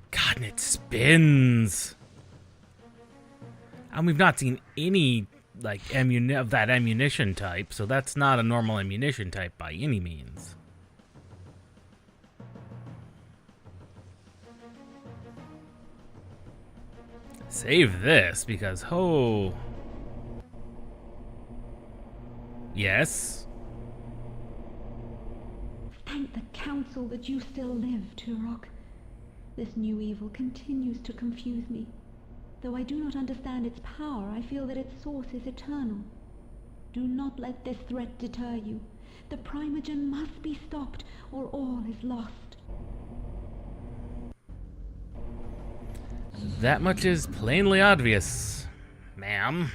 God, and it spins. And we've not seen any like of that ammunition type, so that's not a normal ammunition type by any means. Save this, because, oh... Yes? Thank the Council that you still live, Turok. This new evil continues to confuse me. Though I do not understand its power, I feel that its source is eternal. Do not let this threat deter you. The Primogen must be stopped, or all is lost. That much is plainly obvious, ma'am.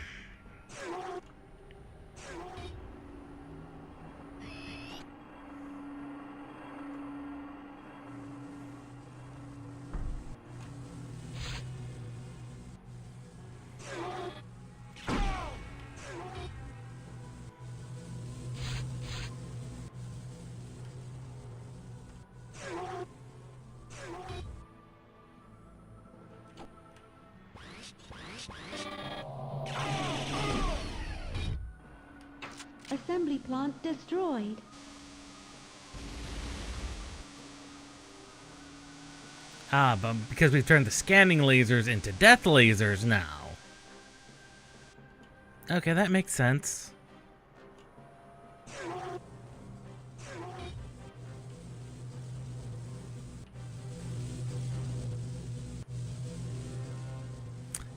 Assembly plant destroyed. Ah, but because we've turned the scanning lasers into death lasers now. Okay, that makes sense.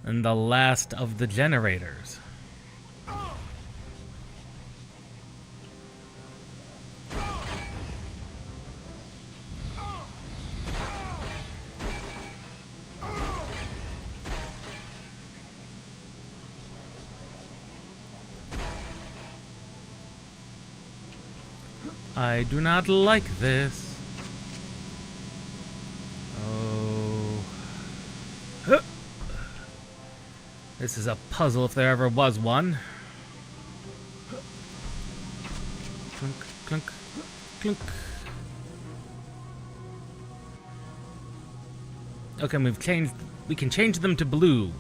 And the last of the generators. I do not like this. Oh. Huh. This is a puzzle if there ever was one. Clunk, clunk, clunk. Okay, we can change them to blue.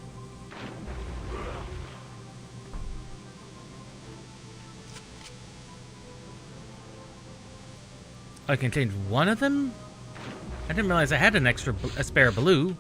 I can change one of them? I didn't realize I had a spare blue.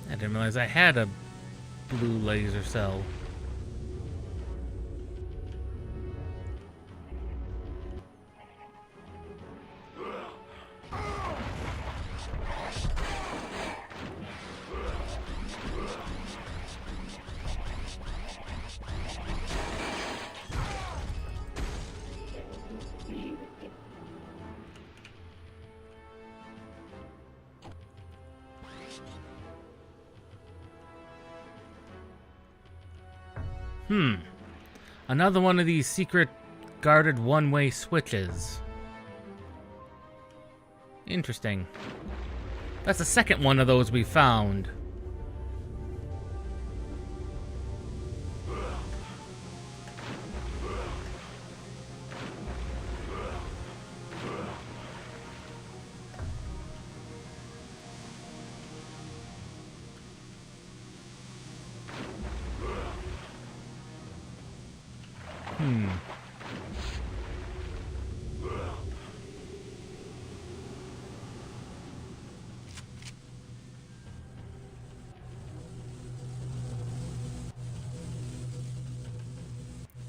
I didn't realize I had a blue laser cell. Another one of these secret guarded one-way switches. Interesting. That's the second one of those we found.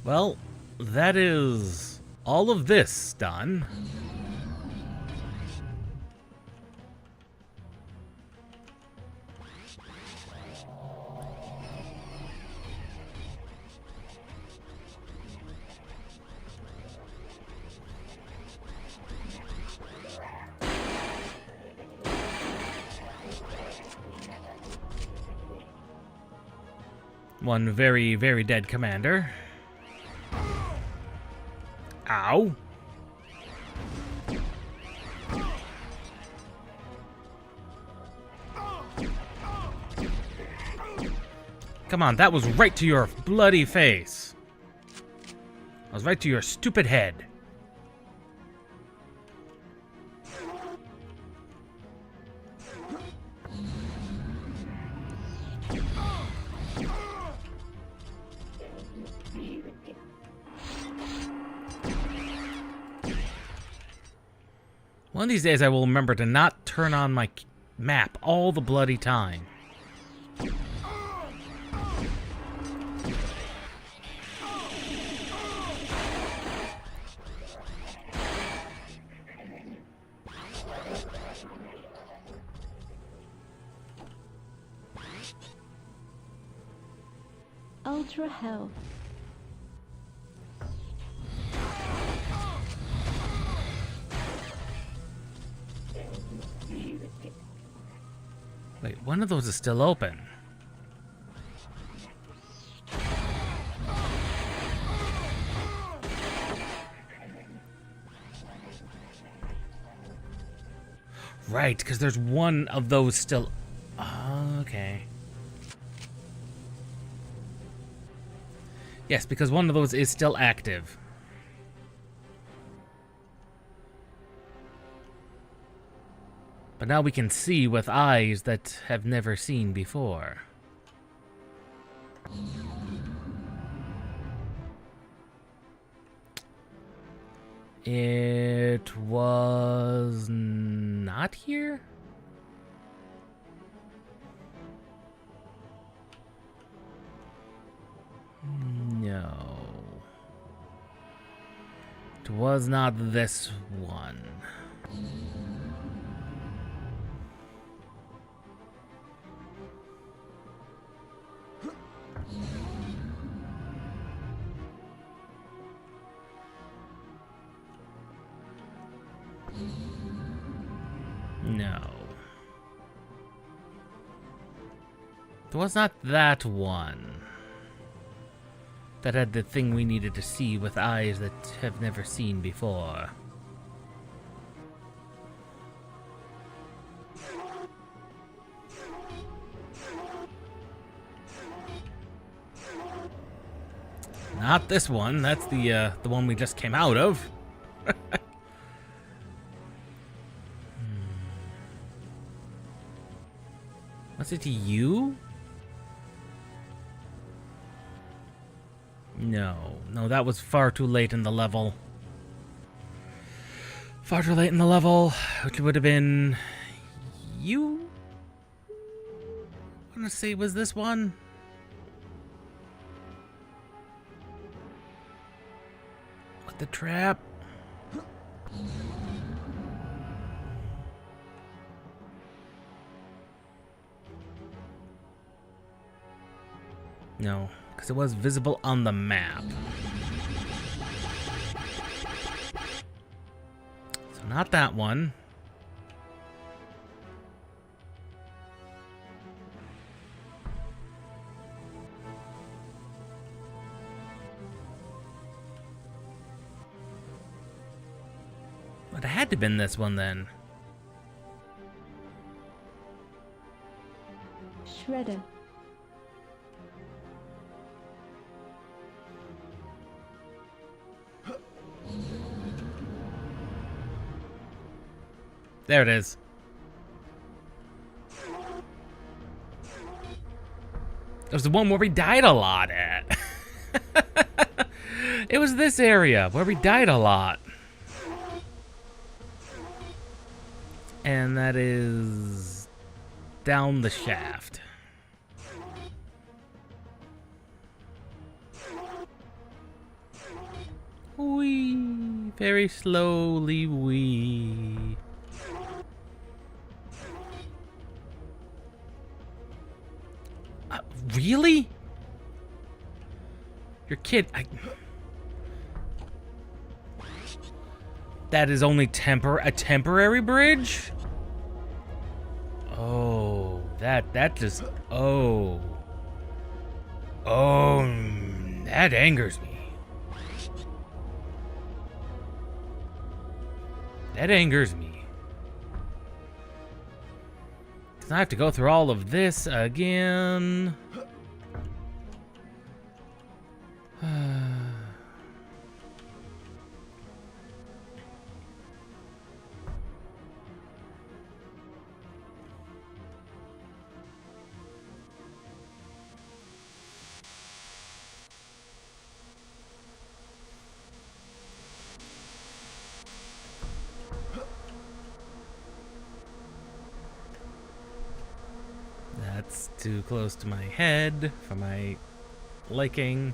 Well, that is all of this done. One very, very dead commander. Ow. Come on, that was right to your bloody face. That was right to your stupid head. One of these days I will remember to not turn on my map all the bloody time. Ultra health. Wait, one of those is still open. Right, because there's one of those still... Oh, okay. Yes, because one of those is still active. But now we can see with eyes that have never seen before. It was not here? No. It was not this one. No. It was not that one. That had the thing we needed to see with eyes that have never seen before. Not this one. That's the one we just came out of. Was it you? No, that was far too late in the level. Far too late in the level, which would have been you. I want to say it was this one. With the trap. No, because it was visible on the map. So not that one. But it had to have been this one then. Shredder. There it is. It was the one where we died a lot at. It was this area where we died a lot. And that is down the shaft. Wee, very slowly wee. Really? Your kid, that is only a temporary bridge? Oh, that just, oh. Oh, that angers me. That angers me. Because I have to go through all of this again. That's too close to my head for my liking.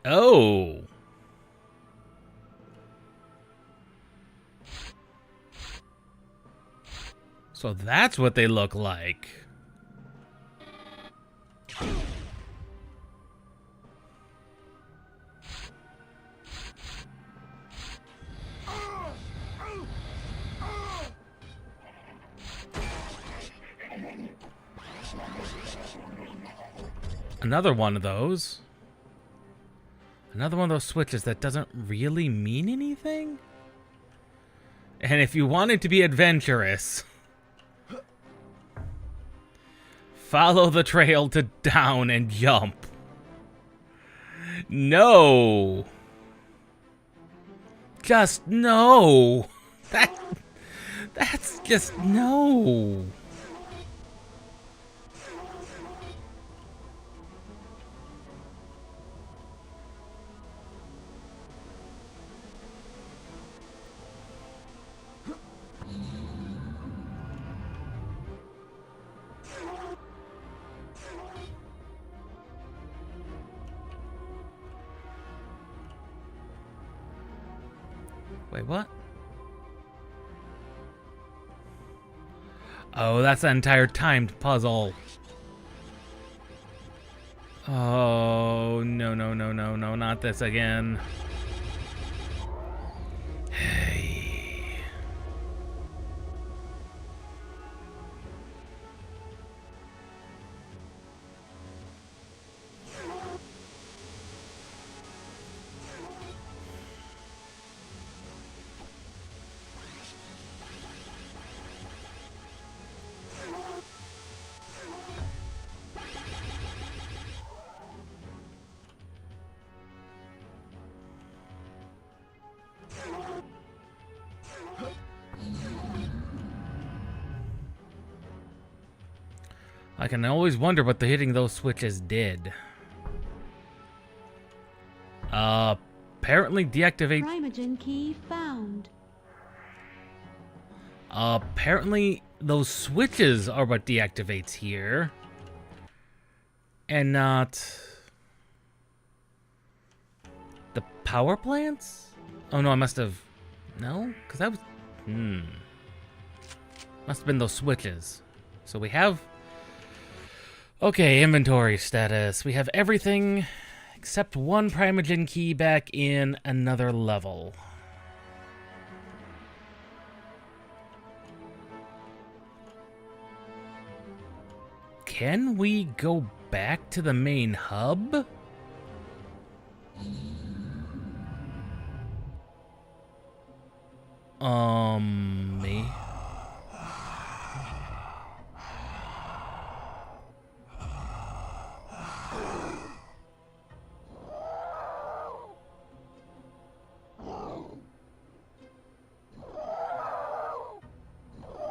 Oh. So that's what they look like. Another one of those. Another one of those switches that doesn't really mean anything? And if you wanted to be adventurous, follow the trail to down and jump. No. Just no. That's just no. Wait, what? Oh, that's the entire timed puzzle. Oh, no, no, no, no, no, not this again. Hey. I can always wonder what the hitting those switches did. Apparently deactivate. Primogen key found. Apparently those switches are what deactivates here. And not the power plants? Oh no, I must have... No? Because that was... Must have been those switches. So we have... Okay, inventory status. We have everything except one Primogen key back in another level. Can we go back to the main hub? Me.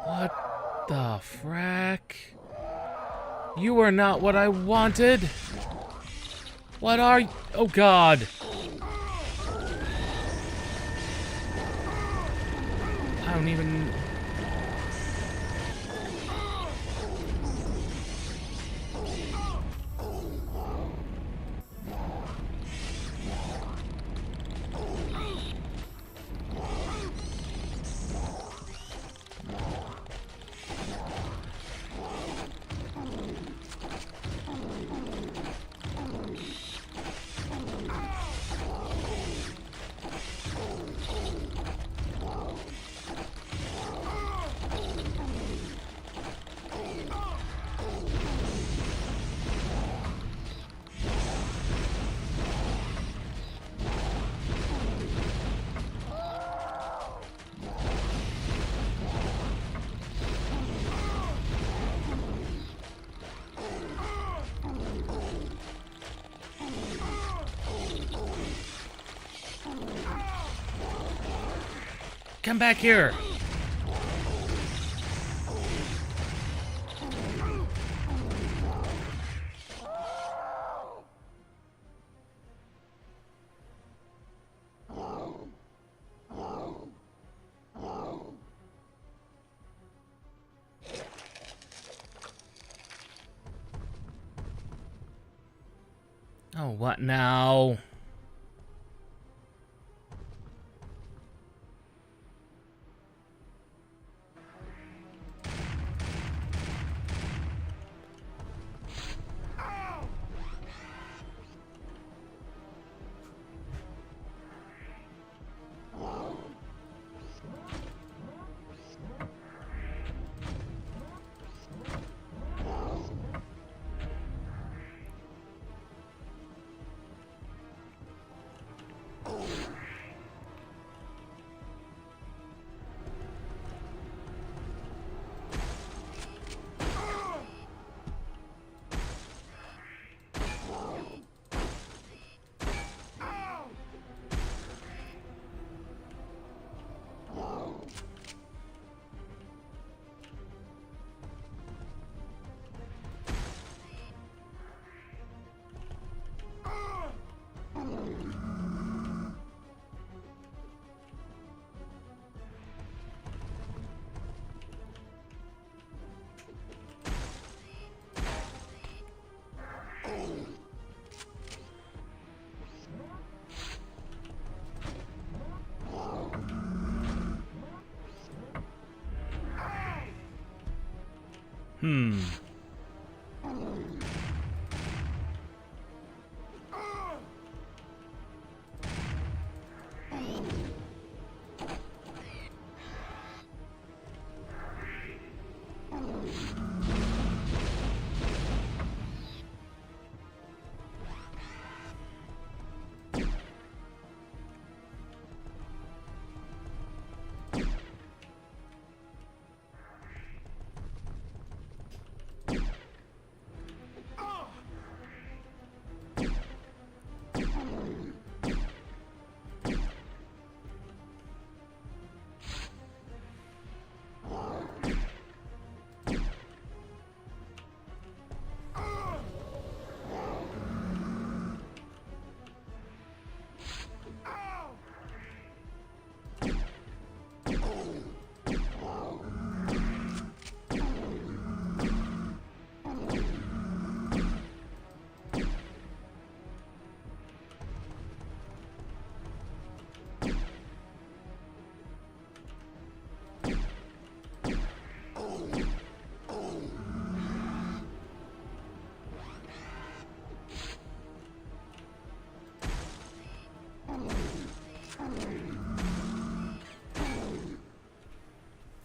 What the frack? You are not what I wanted. What are you? Oh God. I don't even... Come back here. Oh, what now?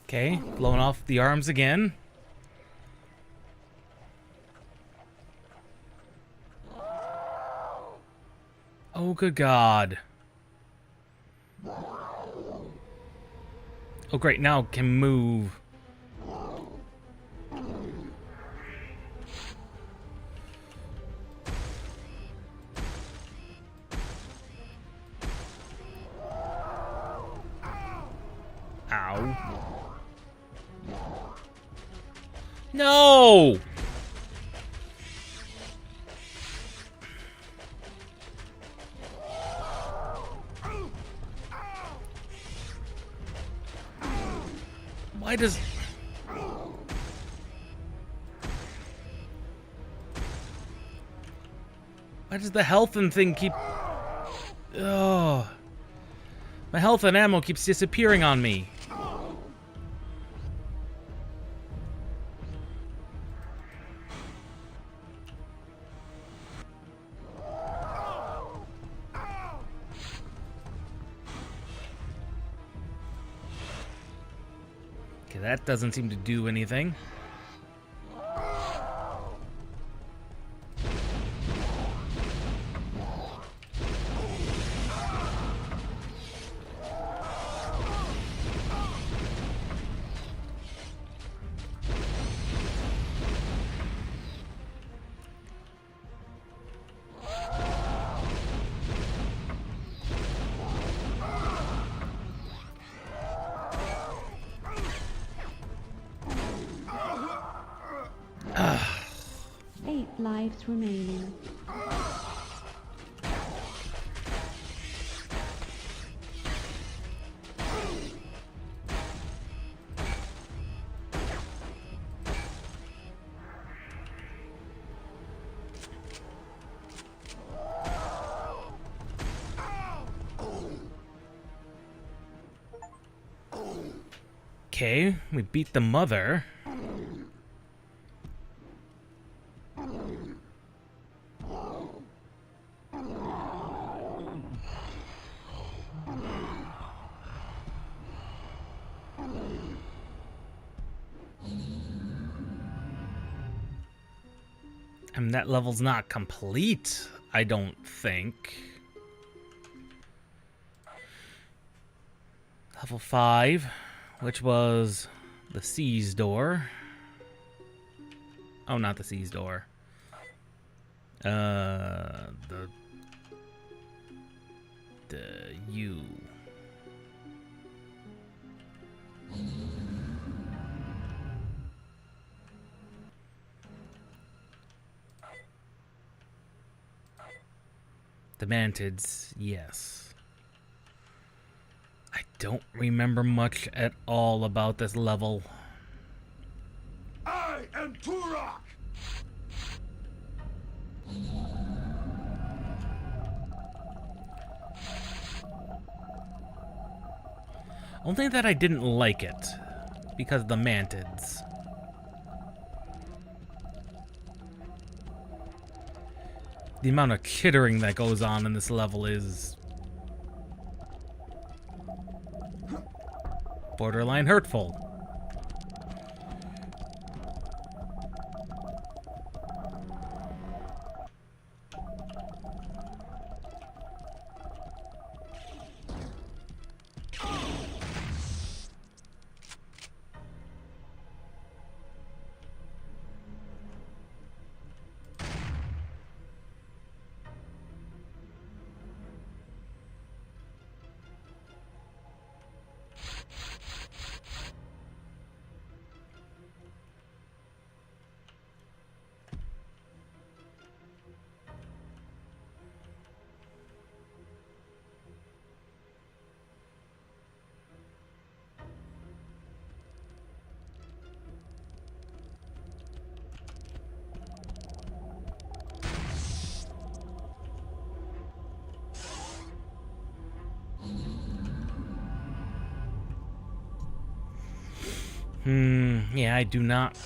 Okay, blowing off the arms again. Oh, good God. Oh, great, now it can move. Ow. No! Why does... Why does the health and thing keep... Oh. My health and ammo keeps disappearing on me. Okay, that doesn't seem to do anything. Lives remaining. Okay, we beat the mother. And that level's not complete, I don't think. Level 5, which was the C's door. Oh, not the C's door. The U. The Mantids, yes. I don't remember much at all about this level. I am Turok! Only that I didn't like it because of the Mantids. The amount of chittering that goes on in this level is borderline hurtful. Yeah, I do not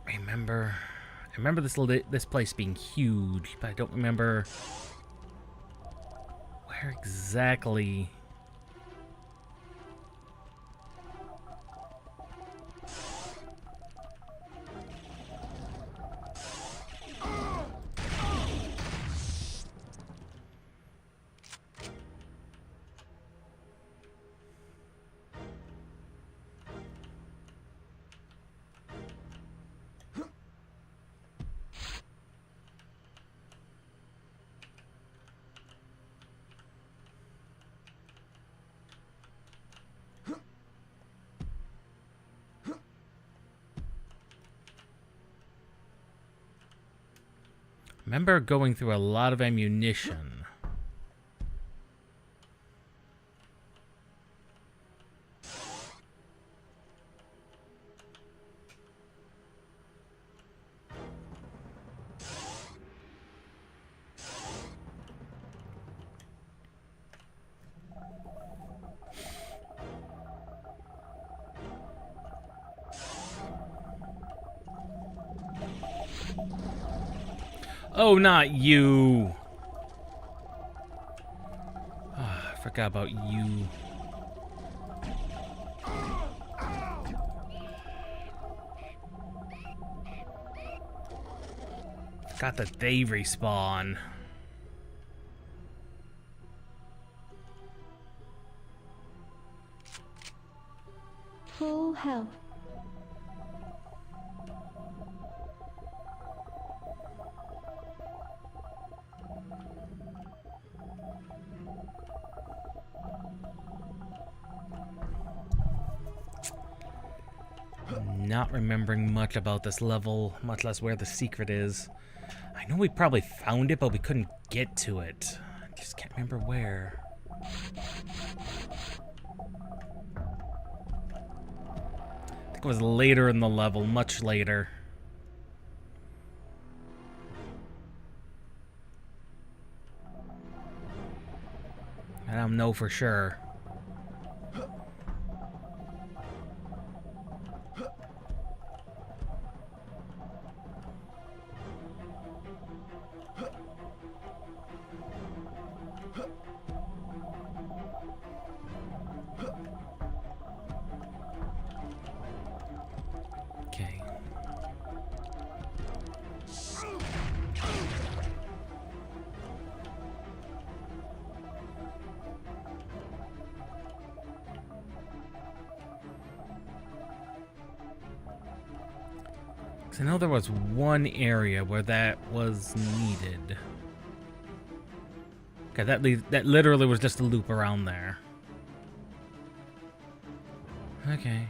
remember. I remember this place being huge, but I don't remember where exactly. Remember going through a lot of ammunition. Oh, not you. I forgot about you. Forgot that they respawn. Full health. Not remembering much about this level, much less where the secret is. I know we probably found it, but we couldn't get to it. I just can't remember where. I think it was later in the level, much later. I don't know for sure. Okay. I know there was one area where that was needed. Okay, that literally was just a loop around there. Okay.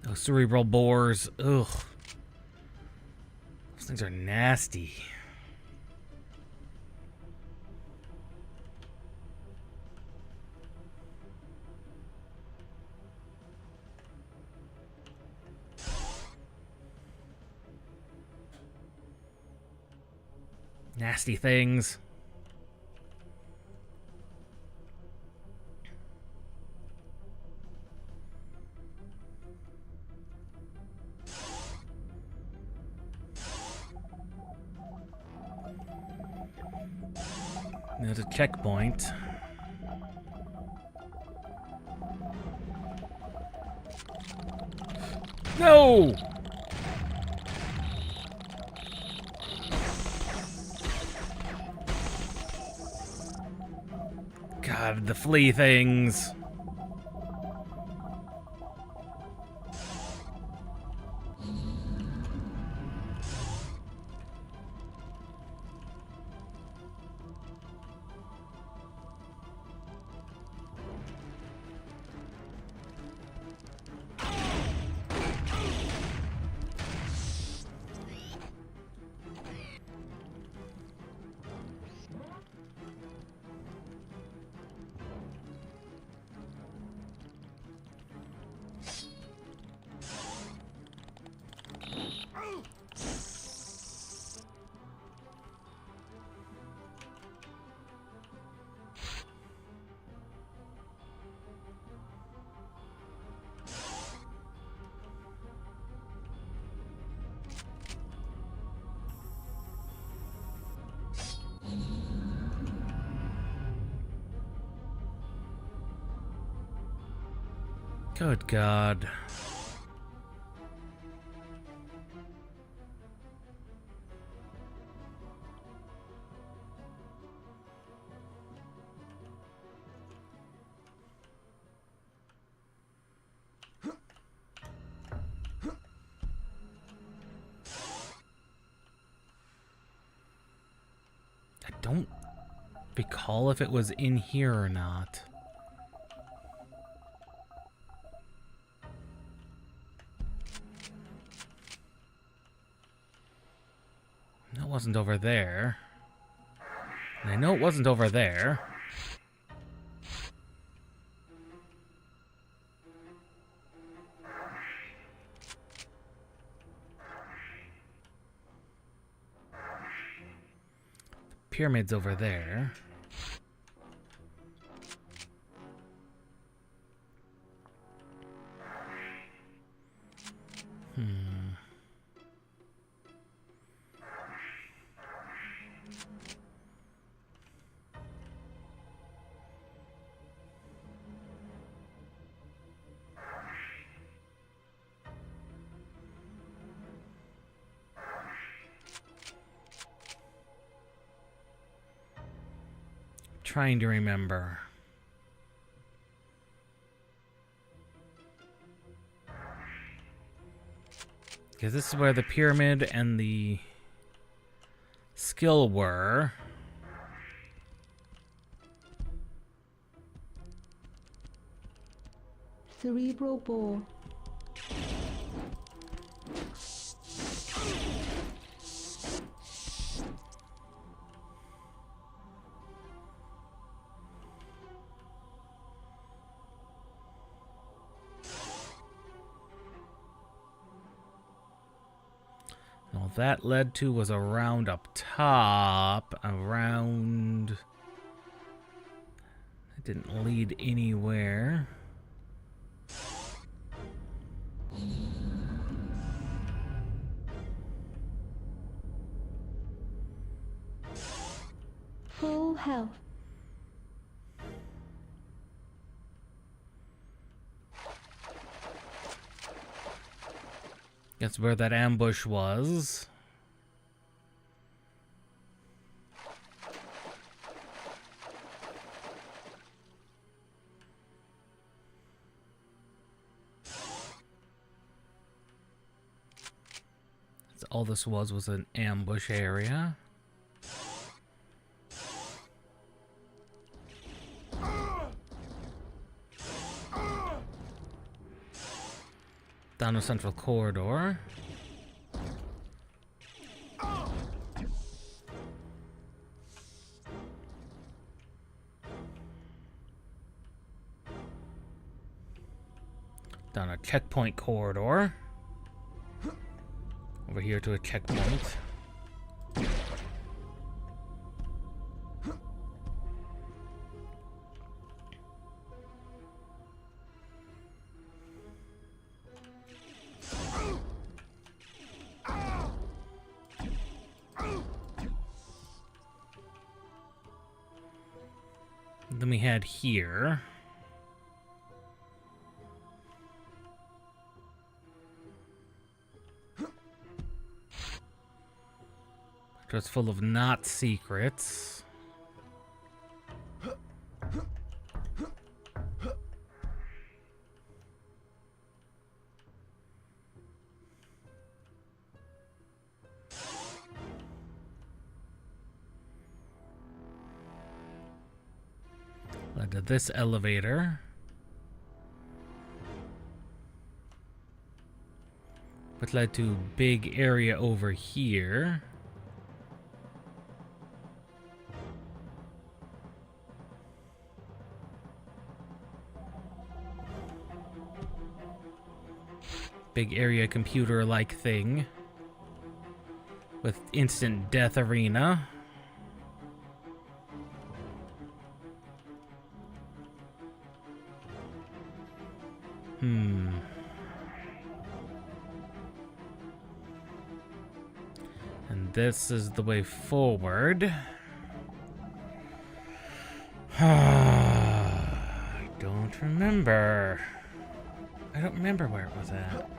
Those cerebral boars. Ugh. Those things are nasty. Nasty things. There's a checkpoint. No! God, the flea things. Good God. I don't recall if it was in here or not. No, it wasn't over there. And I know it wasn't over there. The pyramid's over there. Trying to remember. Because this is where the pyramid and the skill were. Cerebral bore. All that led to was around up top, around... It didn't lead anywhere. Full health. That's where that ambush was. That's all this was an ambush area. Down a central corridor. Down a checkpoint corridor. Over here to a checkpoint. Then we had here. Which was full of not secrets. Led to this elevator. Which led to big area over here. Big area computer-like thing. With instant death arena. And this is the way forward. I don't remember. I don't remember where it was at.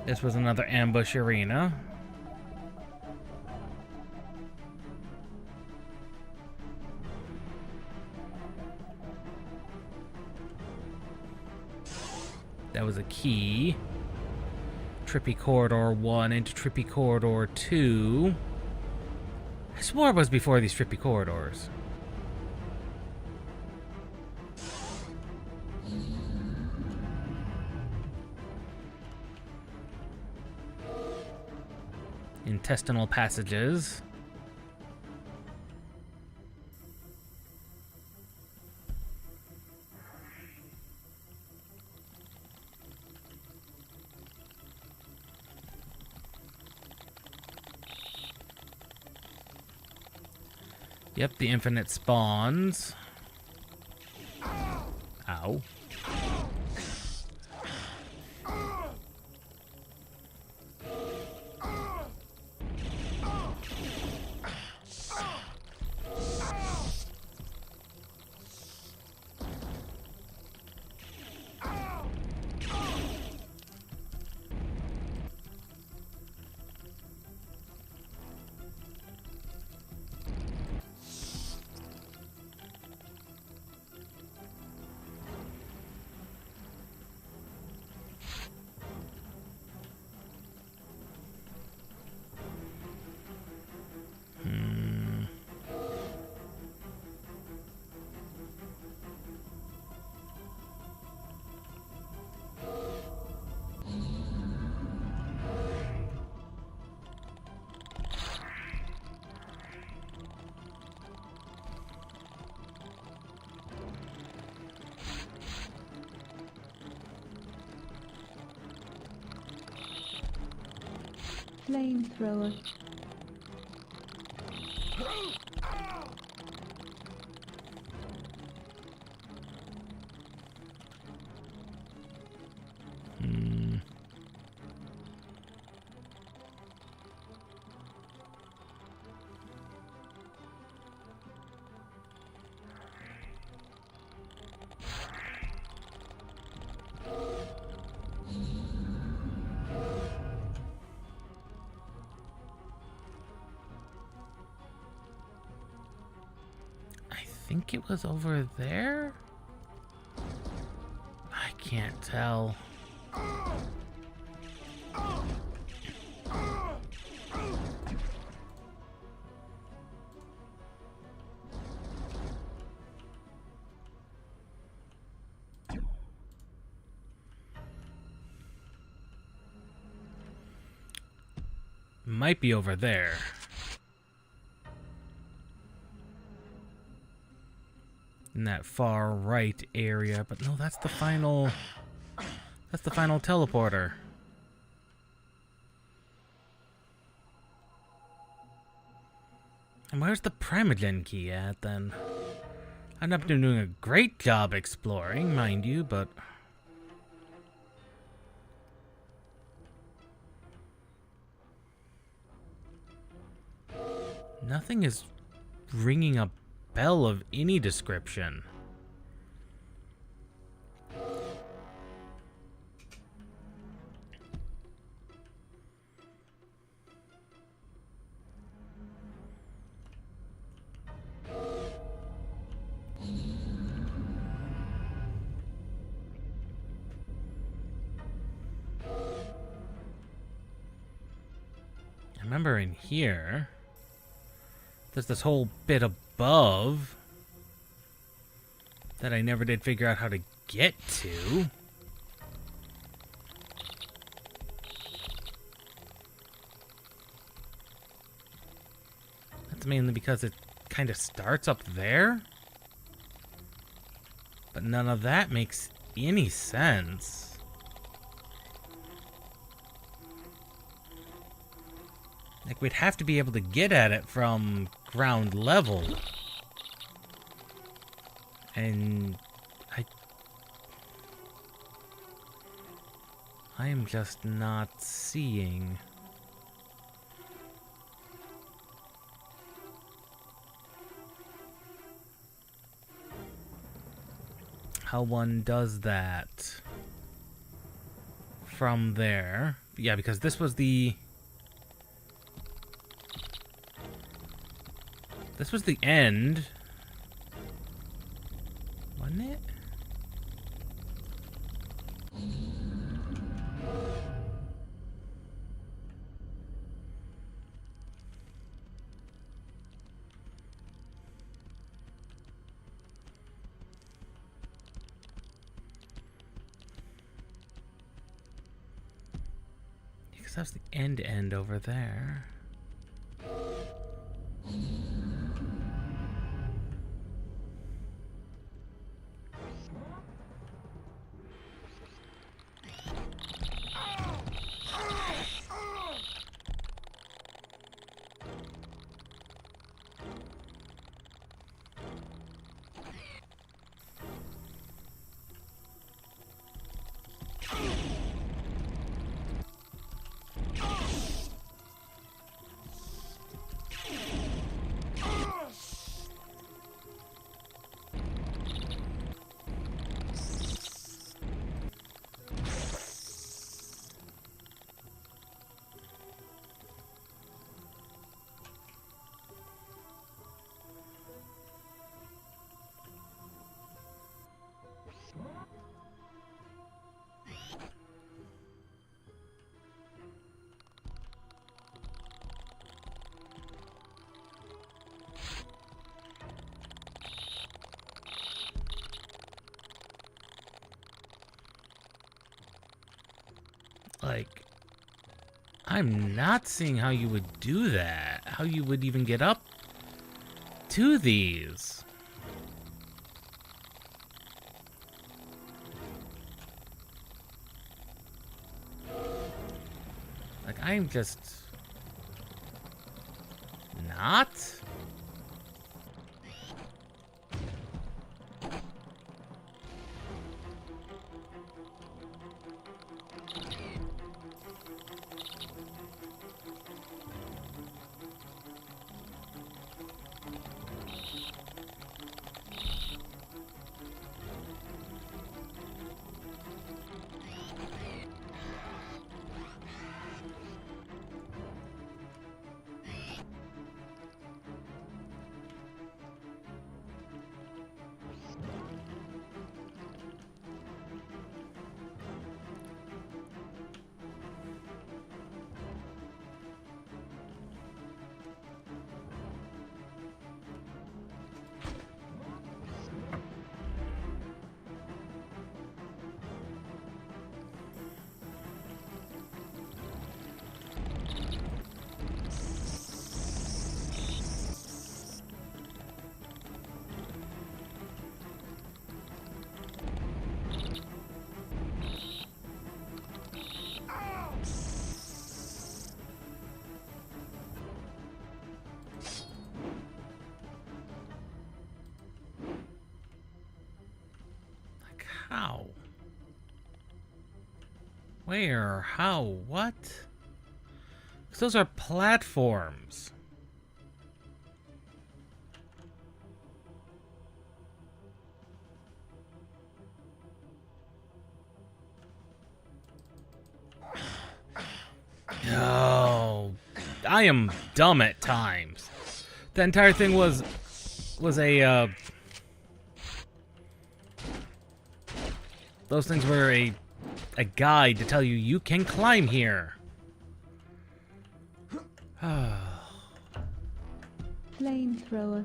This was another ambush arena. That was a key. Trippy Corridor 1 into Trippy Corridor 2. I swore it was before these Trippy Corridors. Intestinal passages. Yep, the infinite spawns. Ow. Flamethrower. I think it was over there? I can't tell. Might be over there. In that far right area, but no, that's the final... That's the final teleporter. And where's the Primogen key at, then? I've not been doing a great job exploring, mind you, but... Nothing is ringing a bell of any description. I remember in here, there's this whole bit above that I never did figure out how to get to. That's mainly because it kind of starts up there. But none of that makes any sense. Like, we'd have to be able to get at it from ground level. And I am just not seeing how one does that from there. Yeah, because this was the end, wasn't it? Because that's the end over there. Like, I'm not seeing how you would do that. How you would even get up to these. Like, I'm just not. How? Where? How? What? 'Cause those are platforms. Oh, I am dumb at times. The entire thing was a those things were a guide to tell you you can climb here. Flamethrower.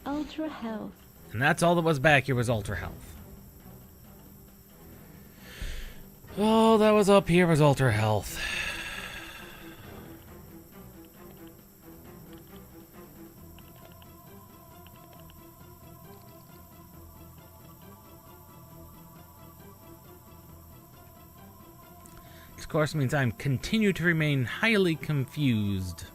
Ultra health. And that's all that was back here was ultra health. All that was up here was ultra health. This course means I'm continue to remain highly confused.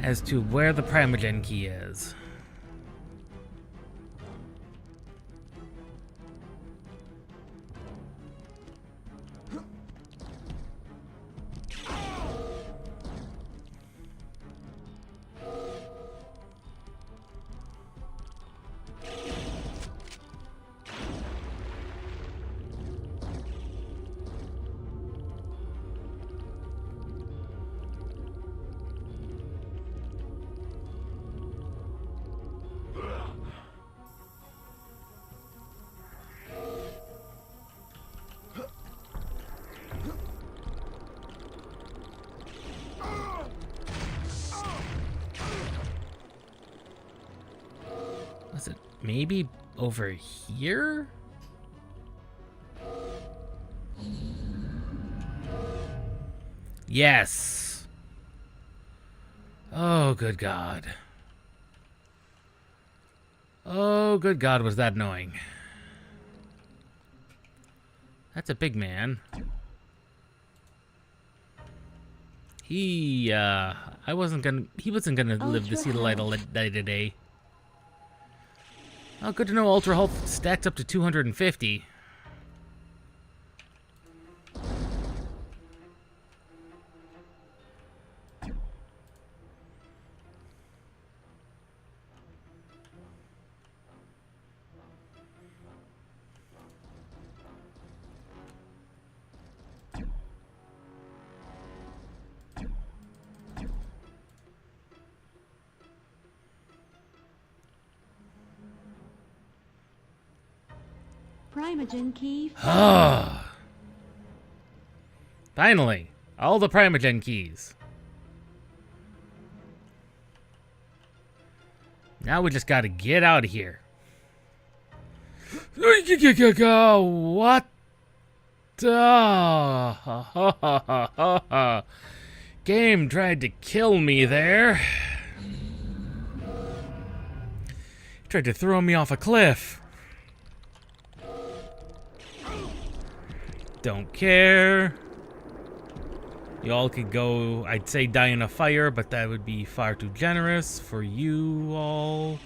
As to where the Primogen key is. Was it maybe over here? Yes. Oh, good God. Oh, good God, was that annoying. That's a big man. He wasn't gonna live to see the light of day today. Oh, good to know Ultra Health stacks up to 250. Primogen key. Finally, all the Primogen keys. Now we just gotta get out of here. What? Game tried to kill me there. Tried to throw me off a cliff. Don't care. Y'all could go, I'd say die in a fire, but that would be far too generous for you all.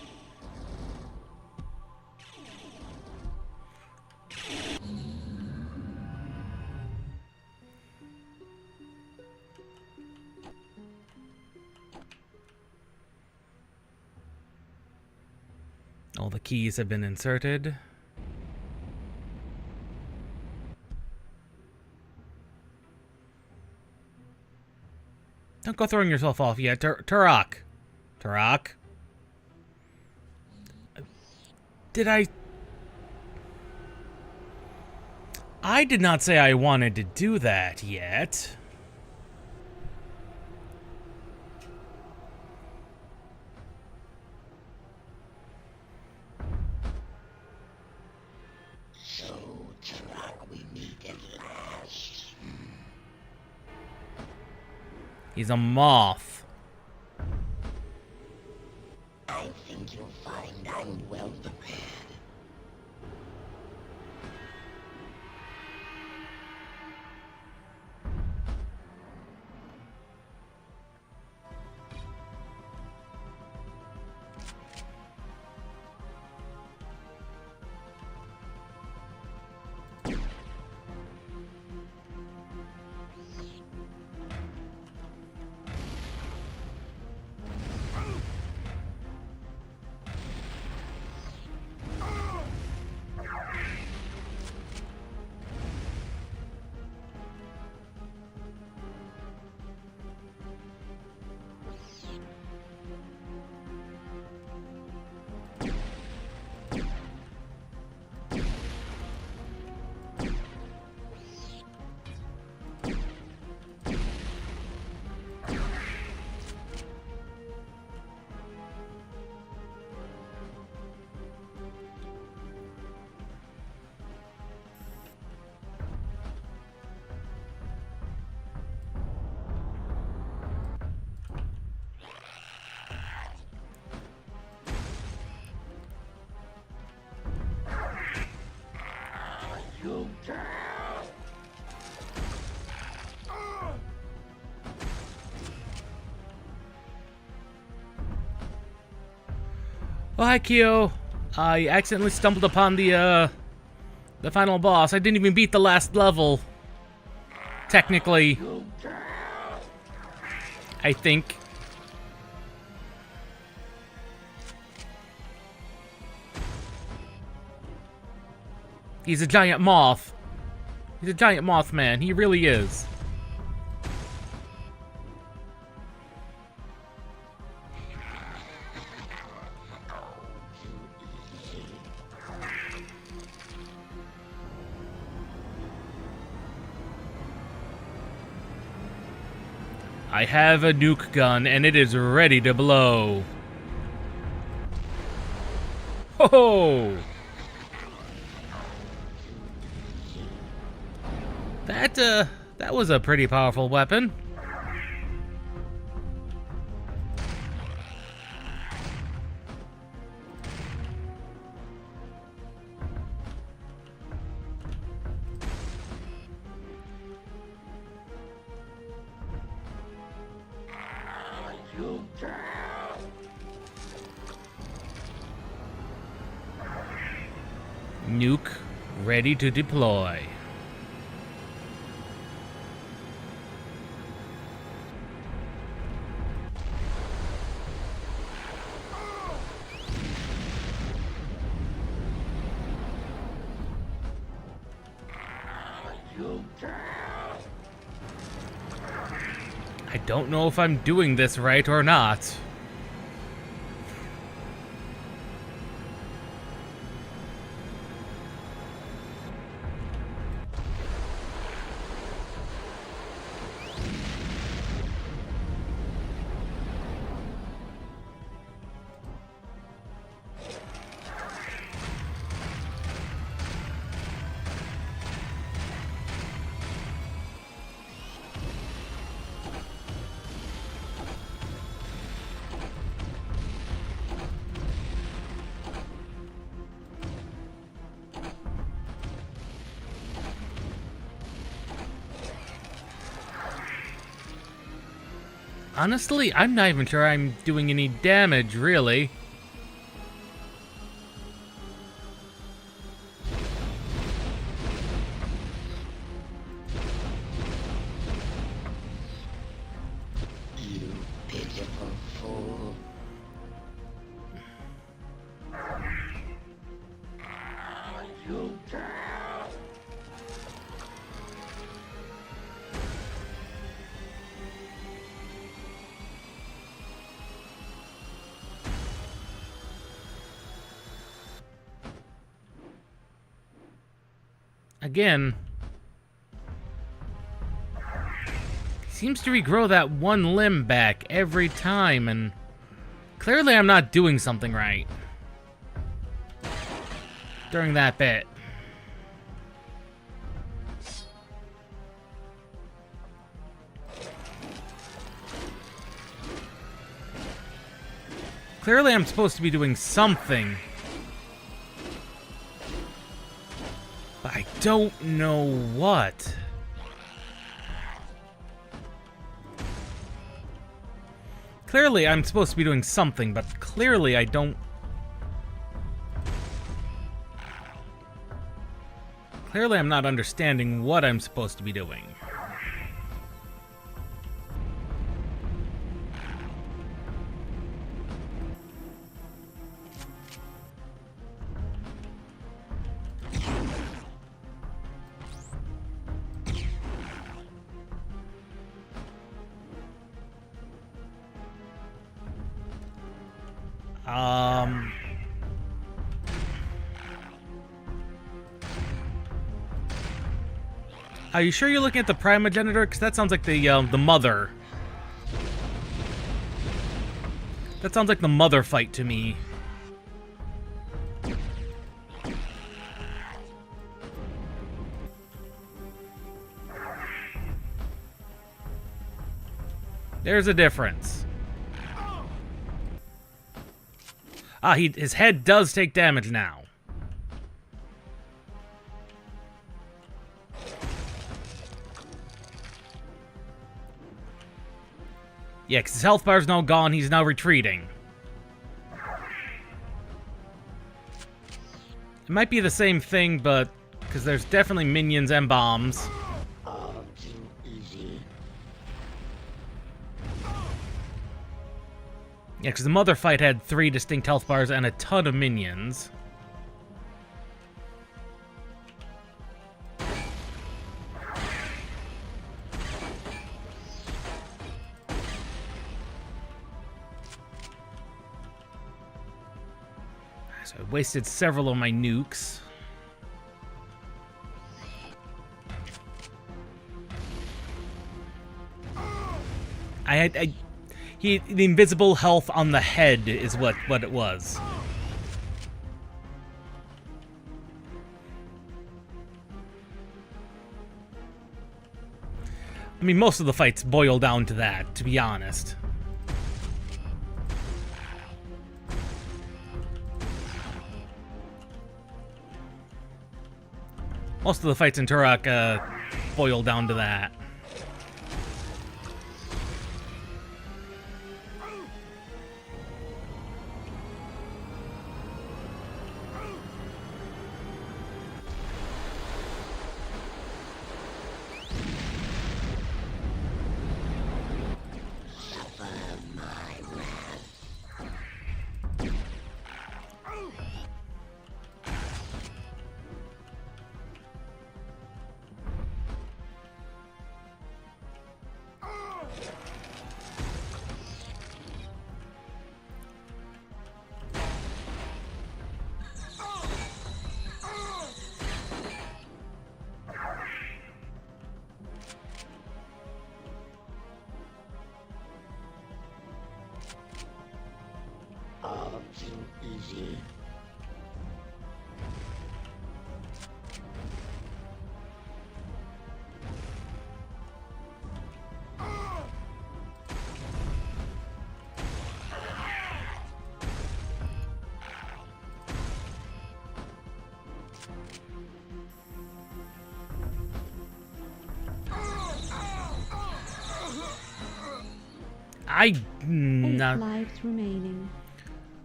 All the keys have been inserted. Don't go throwing yourself off yet. Turok. Turok. Did I did not say I wanted to do that yet. So, Turok, we meet at last. He's a moth. I think you'll find I'm well prepared. Oh, hi, Kyo. I accidentally stumbled upon the final boss. I didn't even beat the last level. Technically. I think. He's a giant moth. He's a giant moth man. He really is. I have a nuke gun, and it is ready to blow. Ho ho! That was a pretty powerful weapon. Nuke ready to deploy. I don't know if I'm doing this right or not. Honestly, I'm not even sure I'm doing any damage, really. You pitiful fool. Again, he seems to regrow that one limb back every time, and clearly I'm not doing something right during that bit. Clearly I'm supposed to be doing something, but I don't know what. Clearly I'm supposed to be doing something, but clearly I don't. Clearly I'm not understanding what I'm supposed to be doing. Are you sure you're looking at the primogenitor? Because that sounds like the mother. That sounds like the mother fight to me. There's a difference. Ah, his head does take damage now. Yeah, because his health bar's now gone, he's now retreating. It might be the same thing, but because there's definitely minions and bombs. All too easy. Yeah, because the mother fight had 3 distinct health bars and a ton of minions. So I wasted several of my nukes. The invisible health on the head is what it was. I mean, most of the fights boil down to that, to be honest. Most of the fights in Turok boil down to that. All too easy. Eight lives remaining.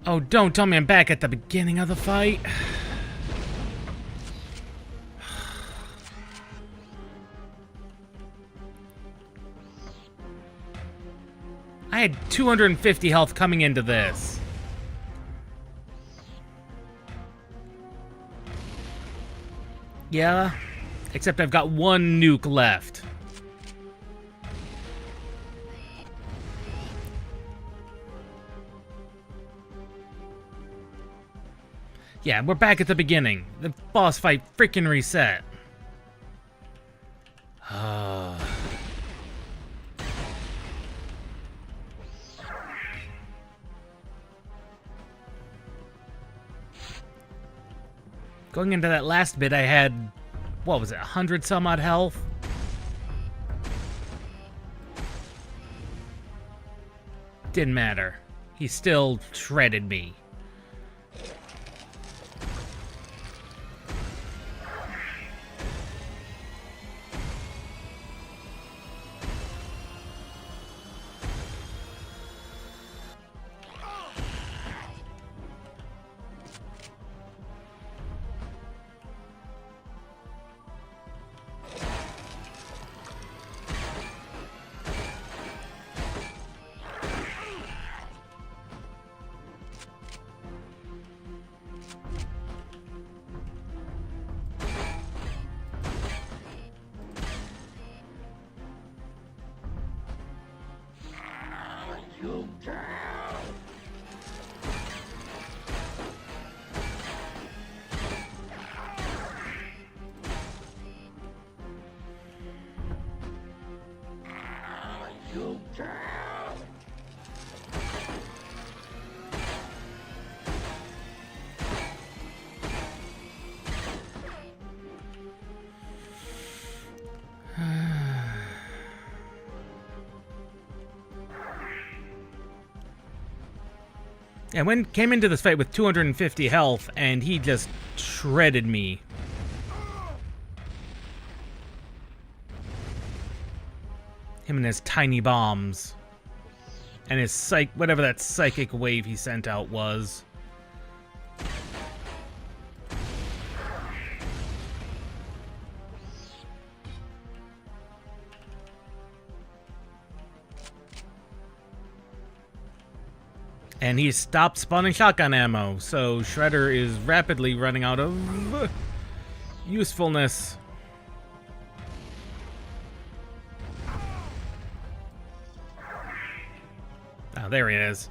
Oh, don't tell me I'm back at the beginning of the fight. I had 250 health coming into this. Yeah, except I've got 1 nuke left. Yeah, we're back at the beginning. The boss fight freaking reset. Going into that last bit, I had, what was it, 100 some odd health? Didn't matter. He still shredded me. You girl. You girl. And came into this fight with 250 health, and he just shredded me. Him and his tiny bombs. And his whatever that psychic wave he sent out was. And he stopped spawning shotgun ammo, so Shredder is rapidly running out of usefulness. Oh, there he is.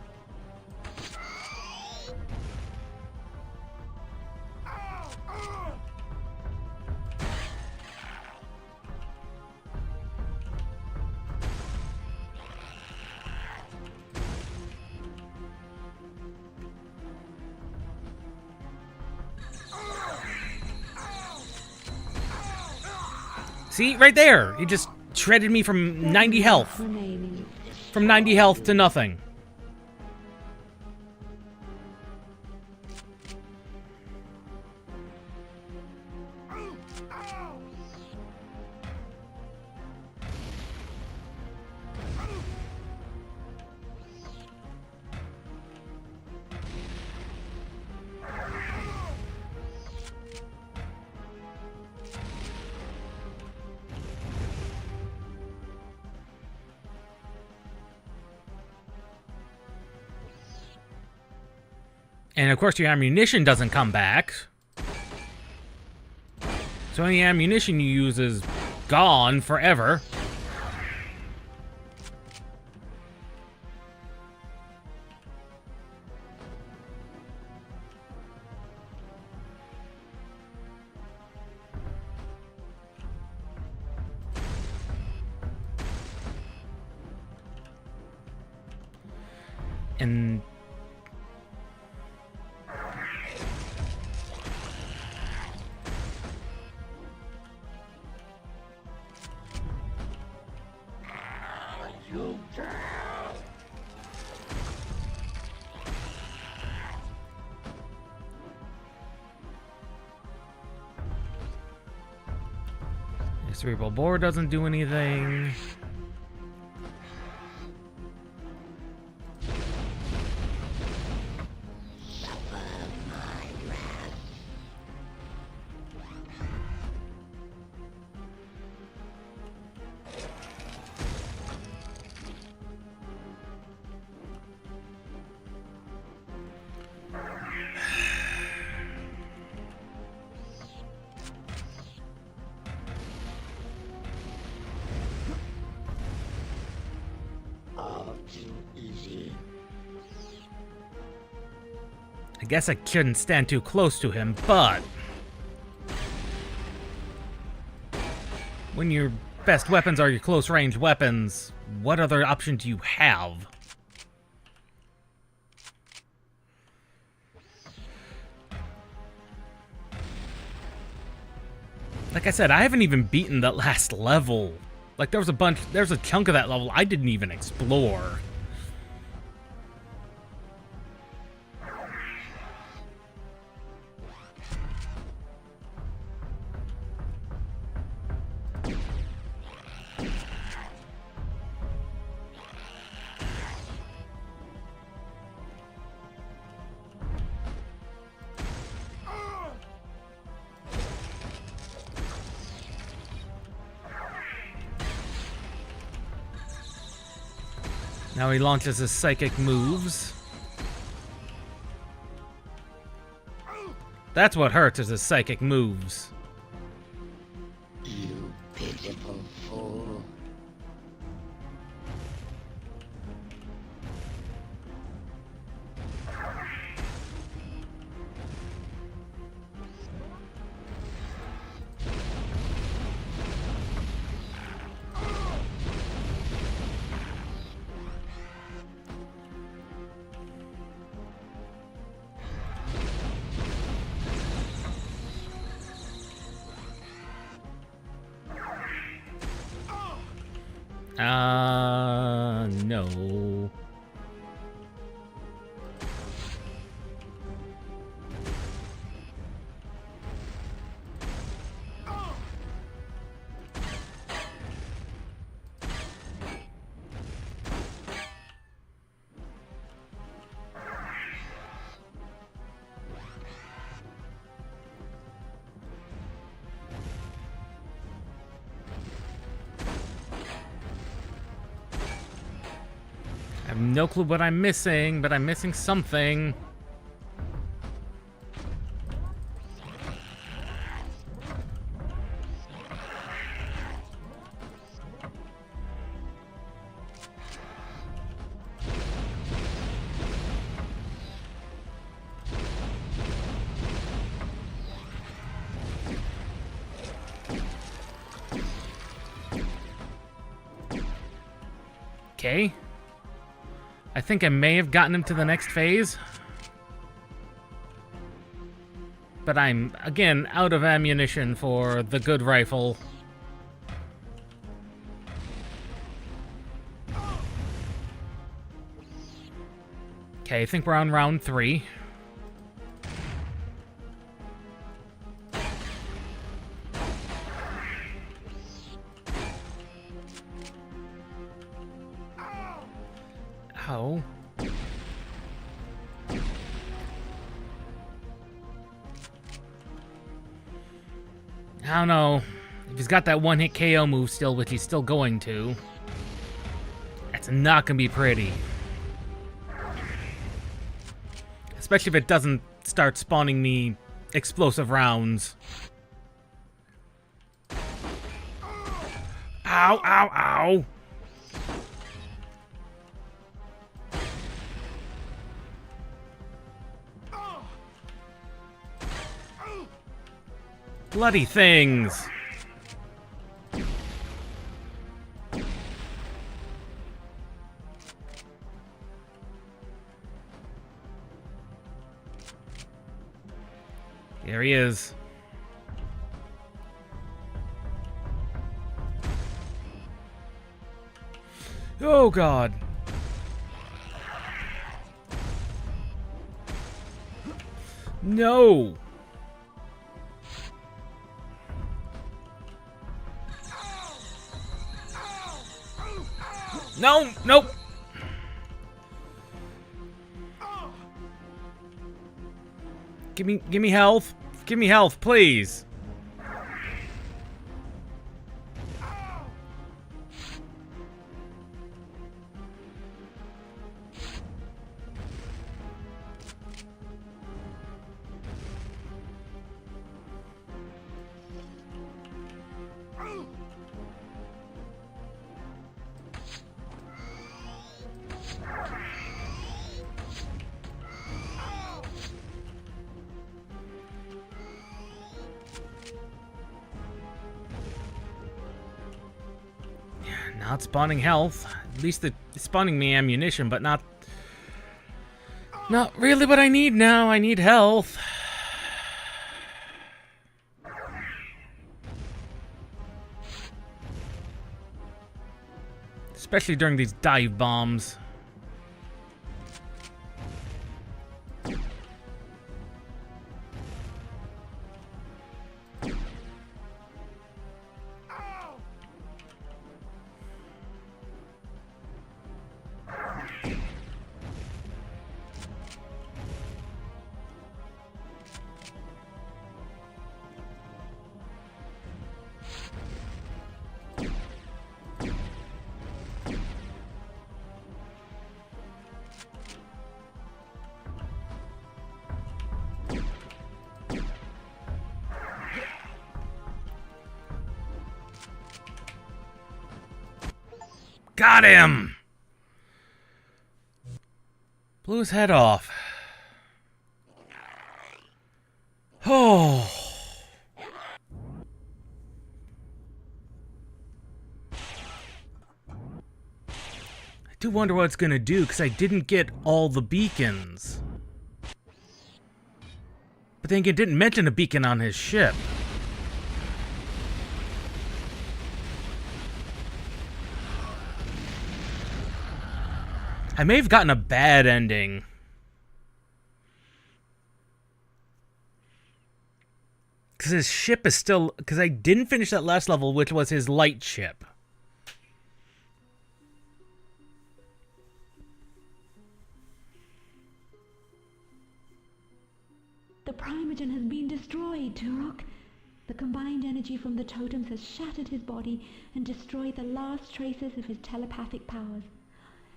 See, right there. He just shredded me from 90 health. Remaining. From 90 health to nothing. And of course your ammunition doesn't come back. So any ammunition you use is gone forever. And the cerebral bore doesn't do anything. I guess I shouldn't stand too close to him, but when your best weapons are your close-range weapons, what other option do you have? Like I said, I haven't even beaten that last level. Like, there's a chunk of that level I didn't even explore. Now he launches his psychic moves. That's what hurts, is his psychic moves. You pitiful fool. No. have no clue what I'm missing, but I'm missing something. Okay. I think I may have gotten him to the next phase. But I'm, again, out of ammunition for the good rifle. Okay, I think we're on round 3. Ow. I don't know. If he's got that one-hit KO move still, which he's still going to, that's not gonna be pretty. Especially if it doesn't start spawning me explosive rounds. Ow, ow, ow! Bloody things! There he is. Oh God. No. No, nope. Give me health. Give me health, please. Not spawning health. At least it's spawning me ammunition, but not really what I need now. I need health. Especially during these dive bombs. Got him! Blew his head off. Oh. I do wonder what it's gonna do, because I didn't get all the beacons. But then it didn't mention a beacon on his ship. I may have gotten a bad ending. Because his ship is still... Because I didn't finish that last level, which was his light ship. The Primogen has been destroyed, Turok. The combined energy from the totems has shattered his body and destroyed the last traces of his telepathic powers.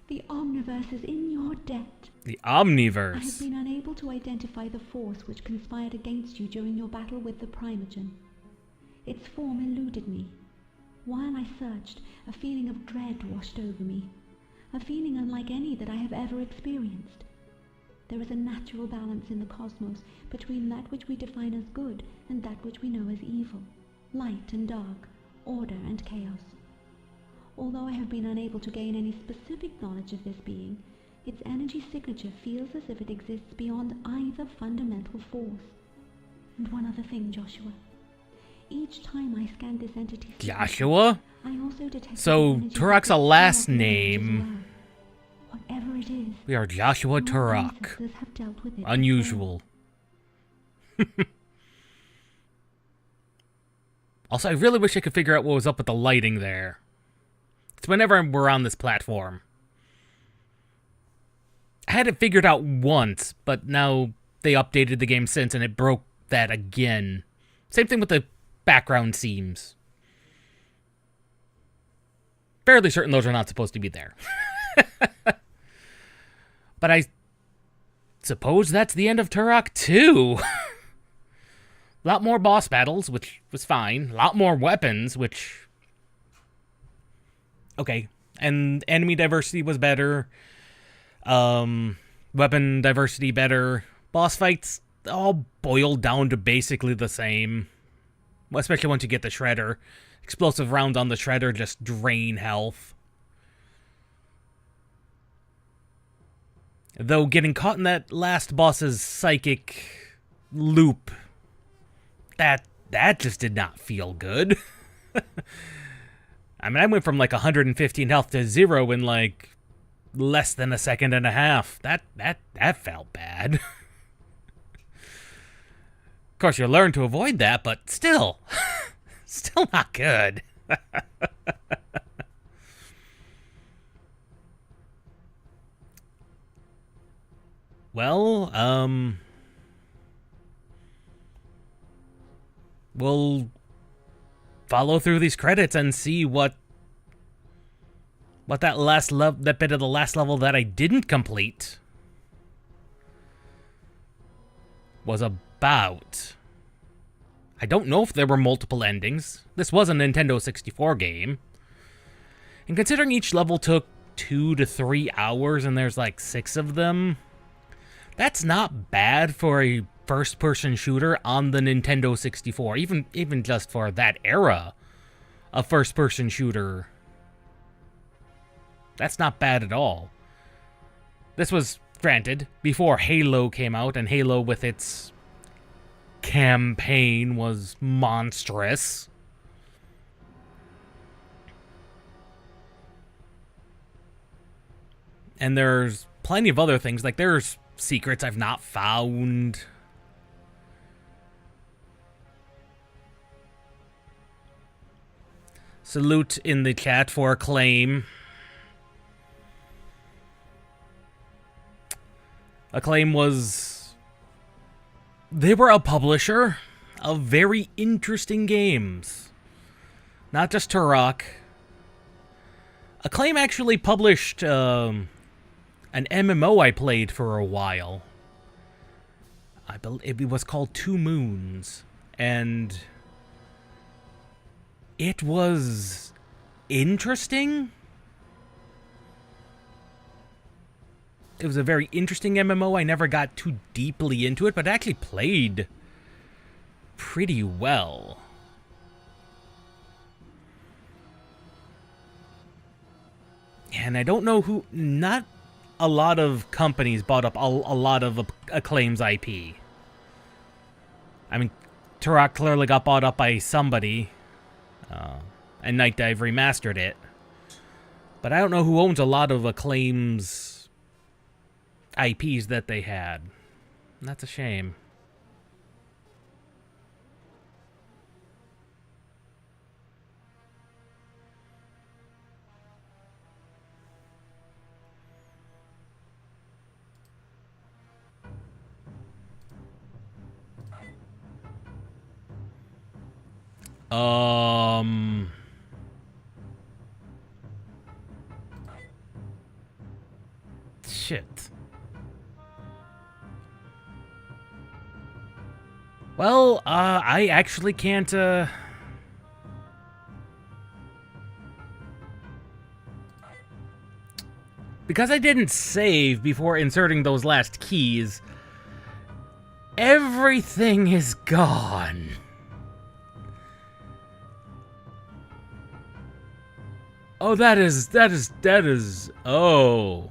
The Omniverse is in your debt. The I have Omniverse. been unable to identify the force which conspired against you during your battle with the Primogen. Its form eluded me. While I searched, a feeling of dread washed over me. A feeling unlike any that I have ever experienced. There is a natural balance in the cosmos between that which we define as good and that which we know as evil. Light and dark, order and chaos. Although I have been unable to gain any specific knowledge of this being, its energy signature feels as if it exists beyond either fundamental force. And one other thing, Joshua. Each time I scan this entity's signature, Joshua? I also detect So, an energy Turok's a that last Turok knows as name. well. Whatever it is, We are Joshua our Turok. ancestors have dealt with it Unusual. Also, I really wish I could figure out what was up with the lighting there. It's whenever we're on this platform. I had it figured out once, but now they updated the game since and it broke that again. Same thing with the background seams. Fairly certain those are not supposed to be there. But I suppose that's the end of Turok 2. A lot more boss battles, which was fine. A lot more weapons, which... Okay. And enemy diversity was better. Weapon diversity better. Boss fights all boiled down to basically the same. Well, especially once you get the Shredder. Explosive rounds on the Shredder just drain health. Though getting caught in that last boss's psychic loop, that just did not feel good. I mean, I went from like 115 health to 0 in like less than a second and a half. That felt bad. Of course, you learn to avoid that, but still, still not good. Well, we'll follow through these credits and see what that bit of the last level that I didn't complete was about. I don't know if there were multiple endings. This was a Nintendo 64 game. And considering each level took 2 to 3 hours and there's like 6 of them, that's not bad for a first-person shooter on the Nintendo 64, even just for that era of first-person shooter. That's not bad at all. This was, granted, before Halo came out, and Halo with its campaign was monstrous. And there's plenty of other things, like there's secrets I've not found. Salute in the chat for Acclaim. Acclaim was... They were a publisher of very interesting games. Not just Turok. Acclaim actually published an MMO I played for a while. I believe it was called 2 Moons. And it was interesting. It was a very interesting MMO. I never got too deeply into it, but actually played pretty well. And I don't know who... Not a lot of companies bought up a lot of Acclaim's IP. I mean, Turok clearly got bought up by somebody. And Night Dive remastered it. But I don't know who owns a lot of Acclaim's IPs that they had. And that's a shame. shit. Well, I actually can't, because I didn't save before inserting those last keys, everything is gone. Oh, that is, oh.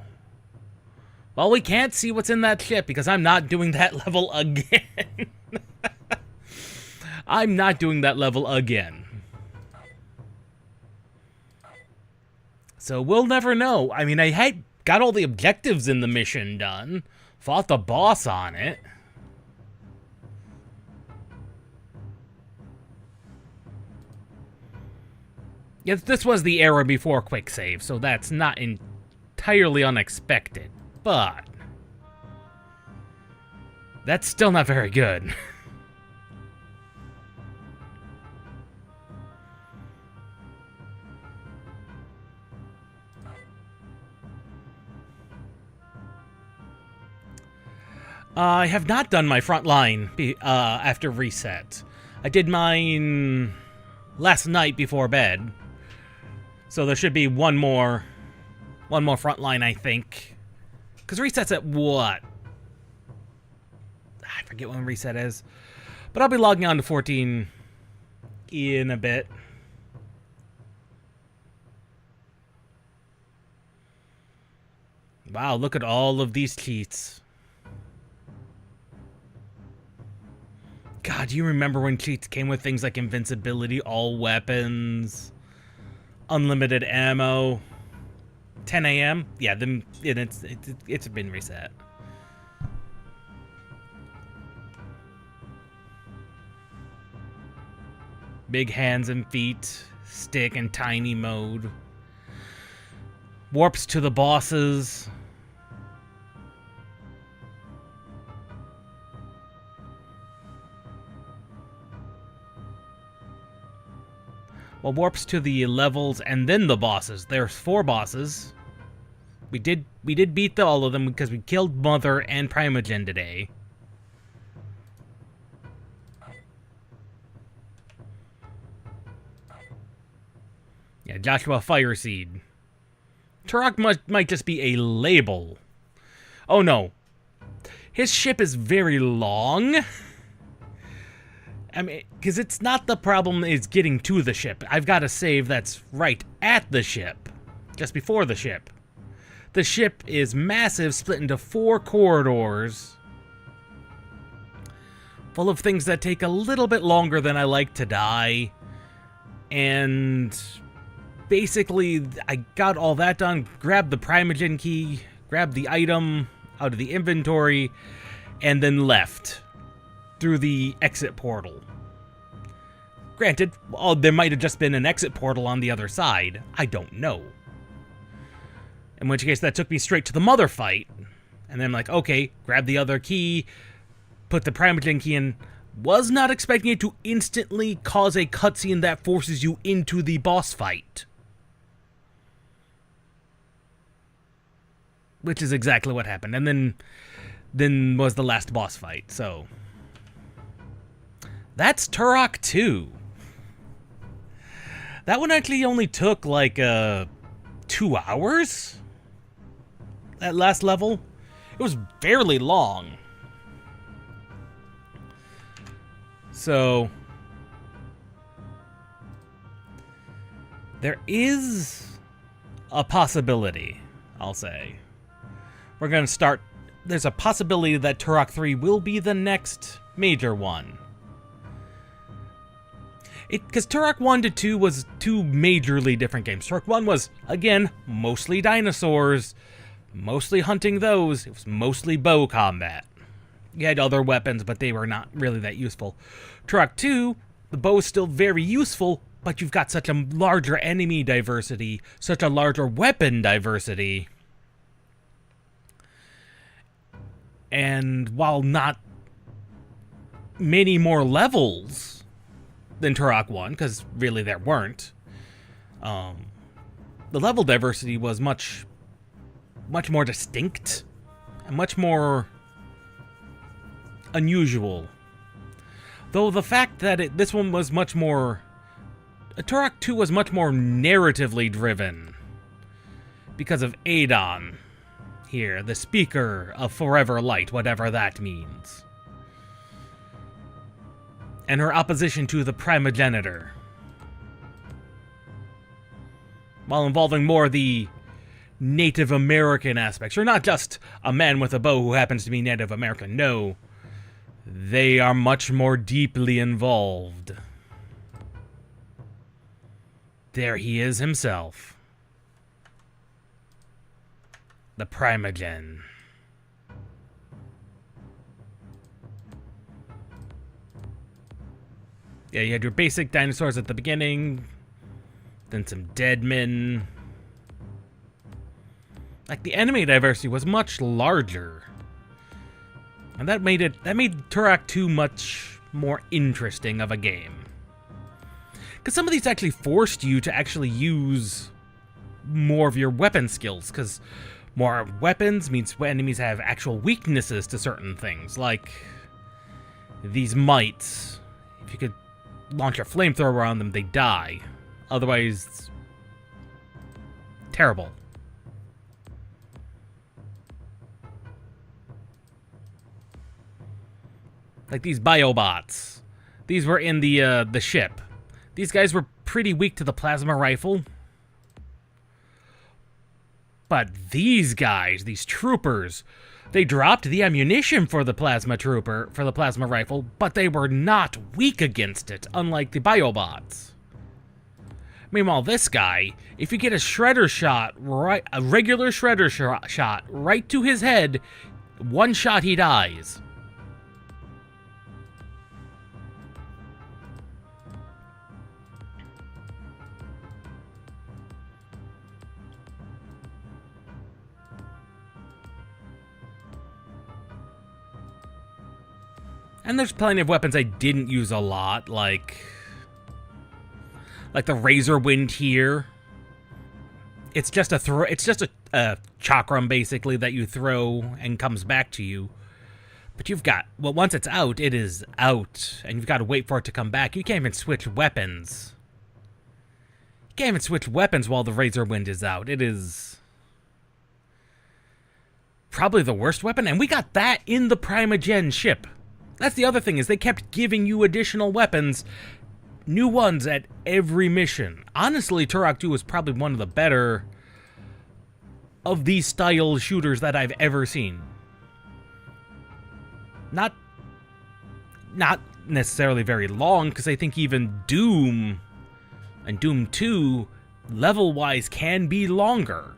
Well, we can't see what's in that ship because I'm not doing that level again. I'm not doing that level again. So we'll never know. I mean, I had got all the objectives in the mission done. Fought the boss on it. Yes, this was the era before quick save, so that's not entirely unexpected. But that's still not very good. I have not done my front line after reset. I did mine last night before bed. So there should be one more front line, I think. Because reset's at what? I forget when reset is. But I'll be logging on to 14 in a bit. Wow, look at all of these cheats. God, do you remember when cheats came with things like invincibility, all weapons, unlimited ammo, 10 a.m.? Yeah, then it's been reset. Big hands and feet, stick and tiny mode. Warps to the bosses. Well, warps to the levels and then the bosses. There's 4 bosses. We did beat all of them because we killed Mother and Primogen today. Yeah, Joshua Fireseed. Turok might just be a label. Oh no. His ship is very long. I mean, because it's not the problem is getting to the ship. I've got a save that's right at the ship. Just before the ship. The ship is massive, split into 4 corridors. Full of things that take a little bit longer than I like to die. And basically, I got all that done. Grabbed the Primogen key. Grabbed the item out of the inventory. And then left. Through the exit portal. Granted, there might have just been an exit portal on the other side. I don't know. In which case, that took me straight to the Mother fight. And then I'm like, okay, grab the other key, put the Primogen key in. Was not expecting it to instantly cause a cutscene that forces you into the boss fight. Which is exactly what happened. And then was the last boss fight, so that's Turok 2. That one actually only took like 2 hours. That last level. It was fairly long. So there is a possibility, I'll say. We're going to start. There's a possibility that Turok 3 will be the next major one. Because Turok 1 to 2 was 2 majorly different games. Turok 1 was, again, mostly dinosaurs, mostly hunting those. It was mostly bow combat. You had other weapons, but they were not really that useful. Turok 2, the bow is still very useful, but you've got such a larger enemy diversity, such a larger weapon diversity. And while not many more levels than Turok 1, because really there weren't, the level diversity was much more distinct. much more unusual. Though the fact that this one was much more... Turok 2 was much more narratively driven. Because of Adon. Here, the speaker of forever light, whatever that means. And her opposition to the primogenitor. While involving more the Native American aspects. Or not just a man with a bow who happens to be Native American. No. They are much more deeply involved. There he is himself. The Primogen. Yeah, you had your basic dinosaurs at the beginning. Then some dead men. Like, the enemy diversity was much larger. And that made Turok 2 much more interesting of a game. Because some of these actually forced you to actually use more of your weapon skills, because more weapons means enemies have actual weaknesses to certain things, like these mites. If you could launch a flamethrower on them, they die. Otherwise, terrible. Like these biobots. These were in the ship. These guys were pretty weak to the plasma rifle. But these guys, these troopers, they dropped the ammunition for the plasma rifle, but they were not weak against it, unlike the biobots. Meanwhile, this guy, if you get a shredder shot, a regular shredder shot right to his head, one shot he dies. And there's plenty of weapons I didn't use a lot, like the Razor Wind here. It's just a chakram basically that you throw and comes back to you. But you've got, well, once it's out, it is out, and you've got to wait for it to come back. You can't even switch weapons. You can't even switch weapons while the Razor Wind is out. It is probably the worst weapon, and we got that in the Primogen ship. That's the other thing, is they kept giving you additional weapons, new ones at every mission. Honestly, Turok 2 was probably one of the better of these style shooters that I've ever seen. Not necessarily very long, because I think even Doom and Doom 2, level-wise, can be longer.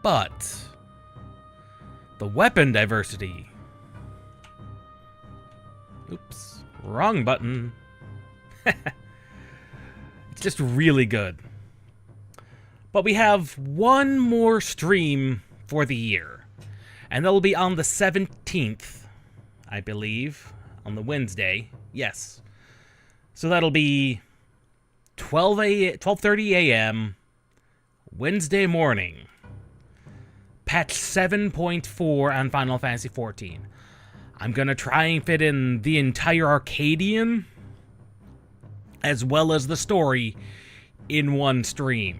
But the weapon diversity. Oops, wrong button. It's just really good. But we have one more stream for the year. And that'll be on the 17th, I believe, on the Wednesday. Yes. So that'll be 12:30 a.m. Wednesday morning. Patch 7.4 on Final Fantasy XIV. I'm gonna try and fit in the entire Arcadian, as well as the story, in one stream.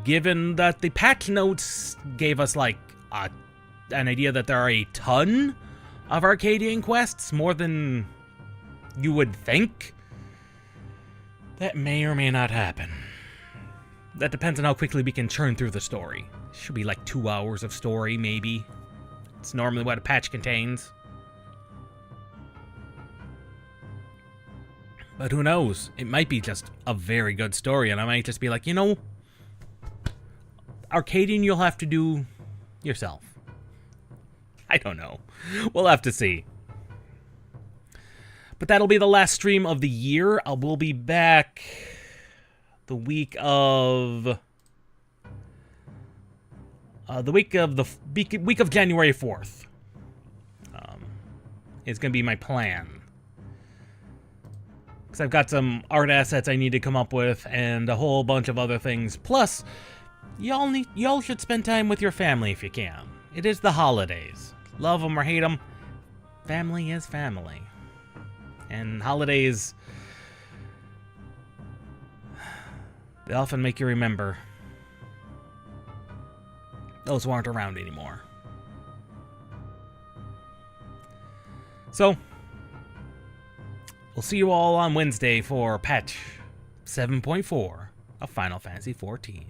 Given that the patch notes gave us, like, an idea that there are a ton of Arcadian quests, more than you would think, that may or may not happen. That depends on how quickly we can churn through the story. Should be like 2 hours of story, maybe. It's normally what a patch contains. But who knows? It might be just a very good story, and I might just be like, you know, Arcadian you'll have to do yourself. I don't know. We'll have to see. But that'll be the last stream of the year. We'll be back the week of week of January 4th. Is going to be my plan. Because I've got some art assets I need to come up with and a whole bunch of other things. Plus, y'all should spend time with your family if you can. It is the holidays. Love them or hate them, family is family. And holidays, they often make you remember those who aren't around anymore. So, we'll see you all on Wednesday for patch 7.4 of Final Fantasy XIV.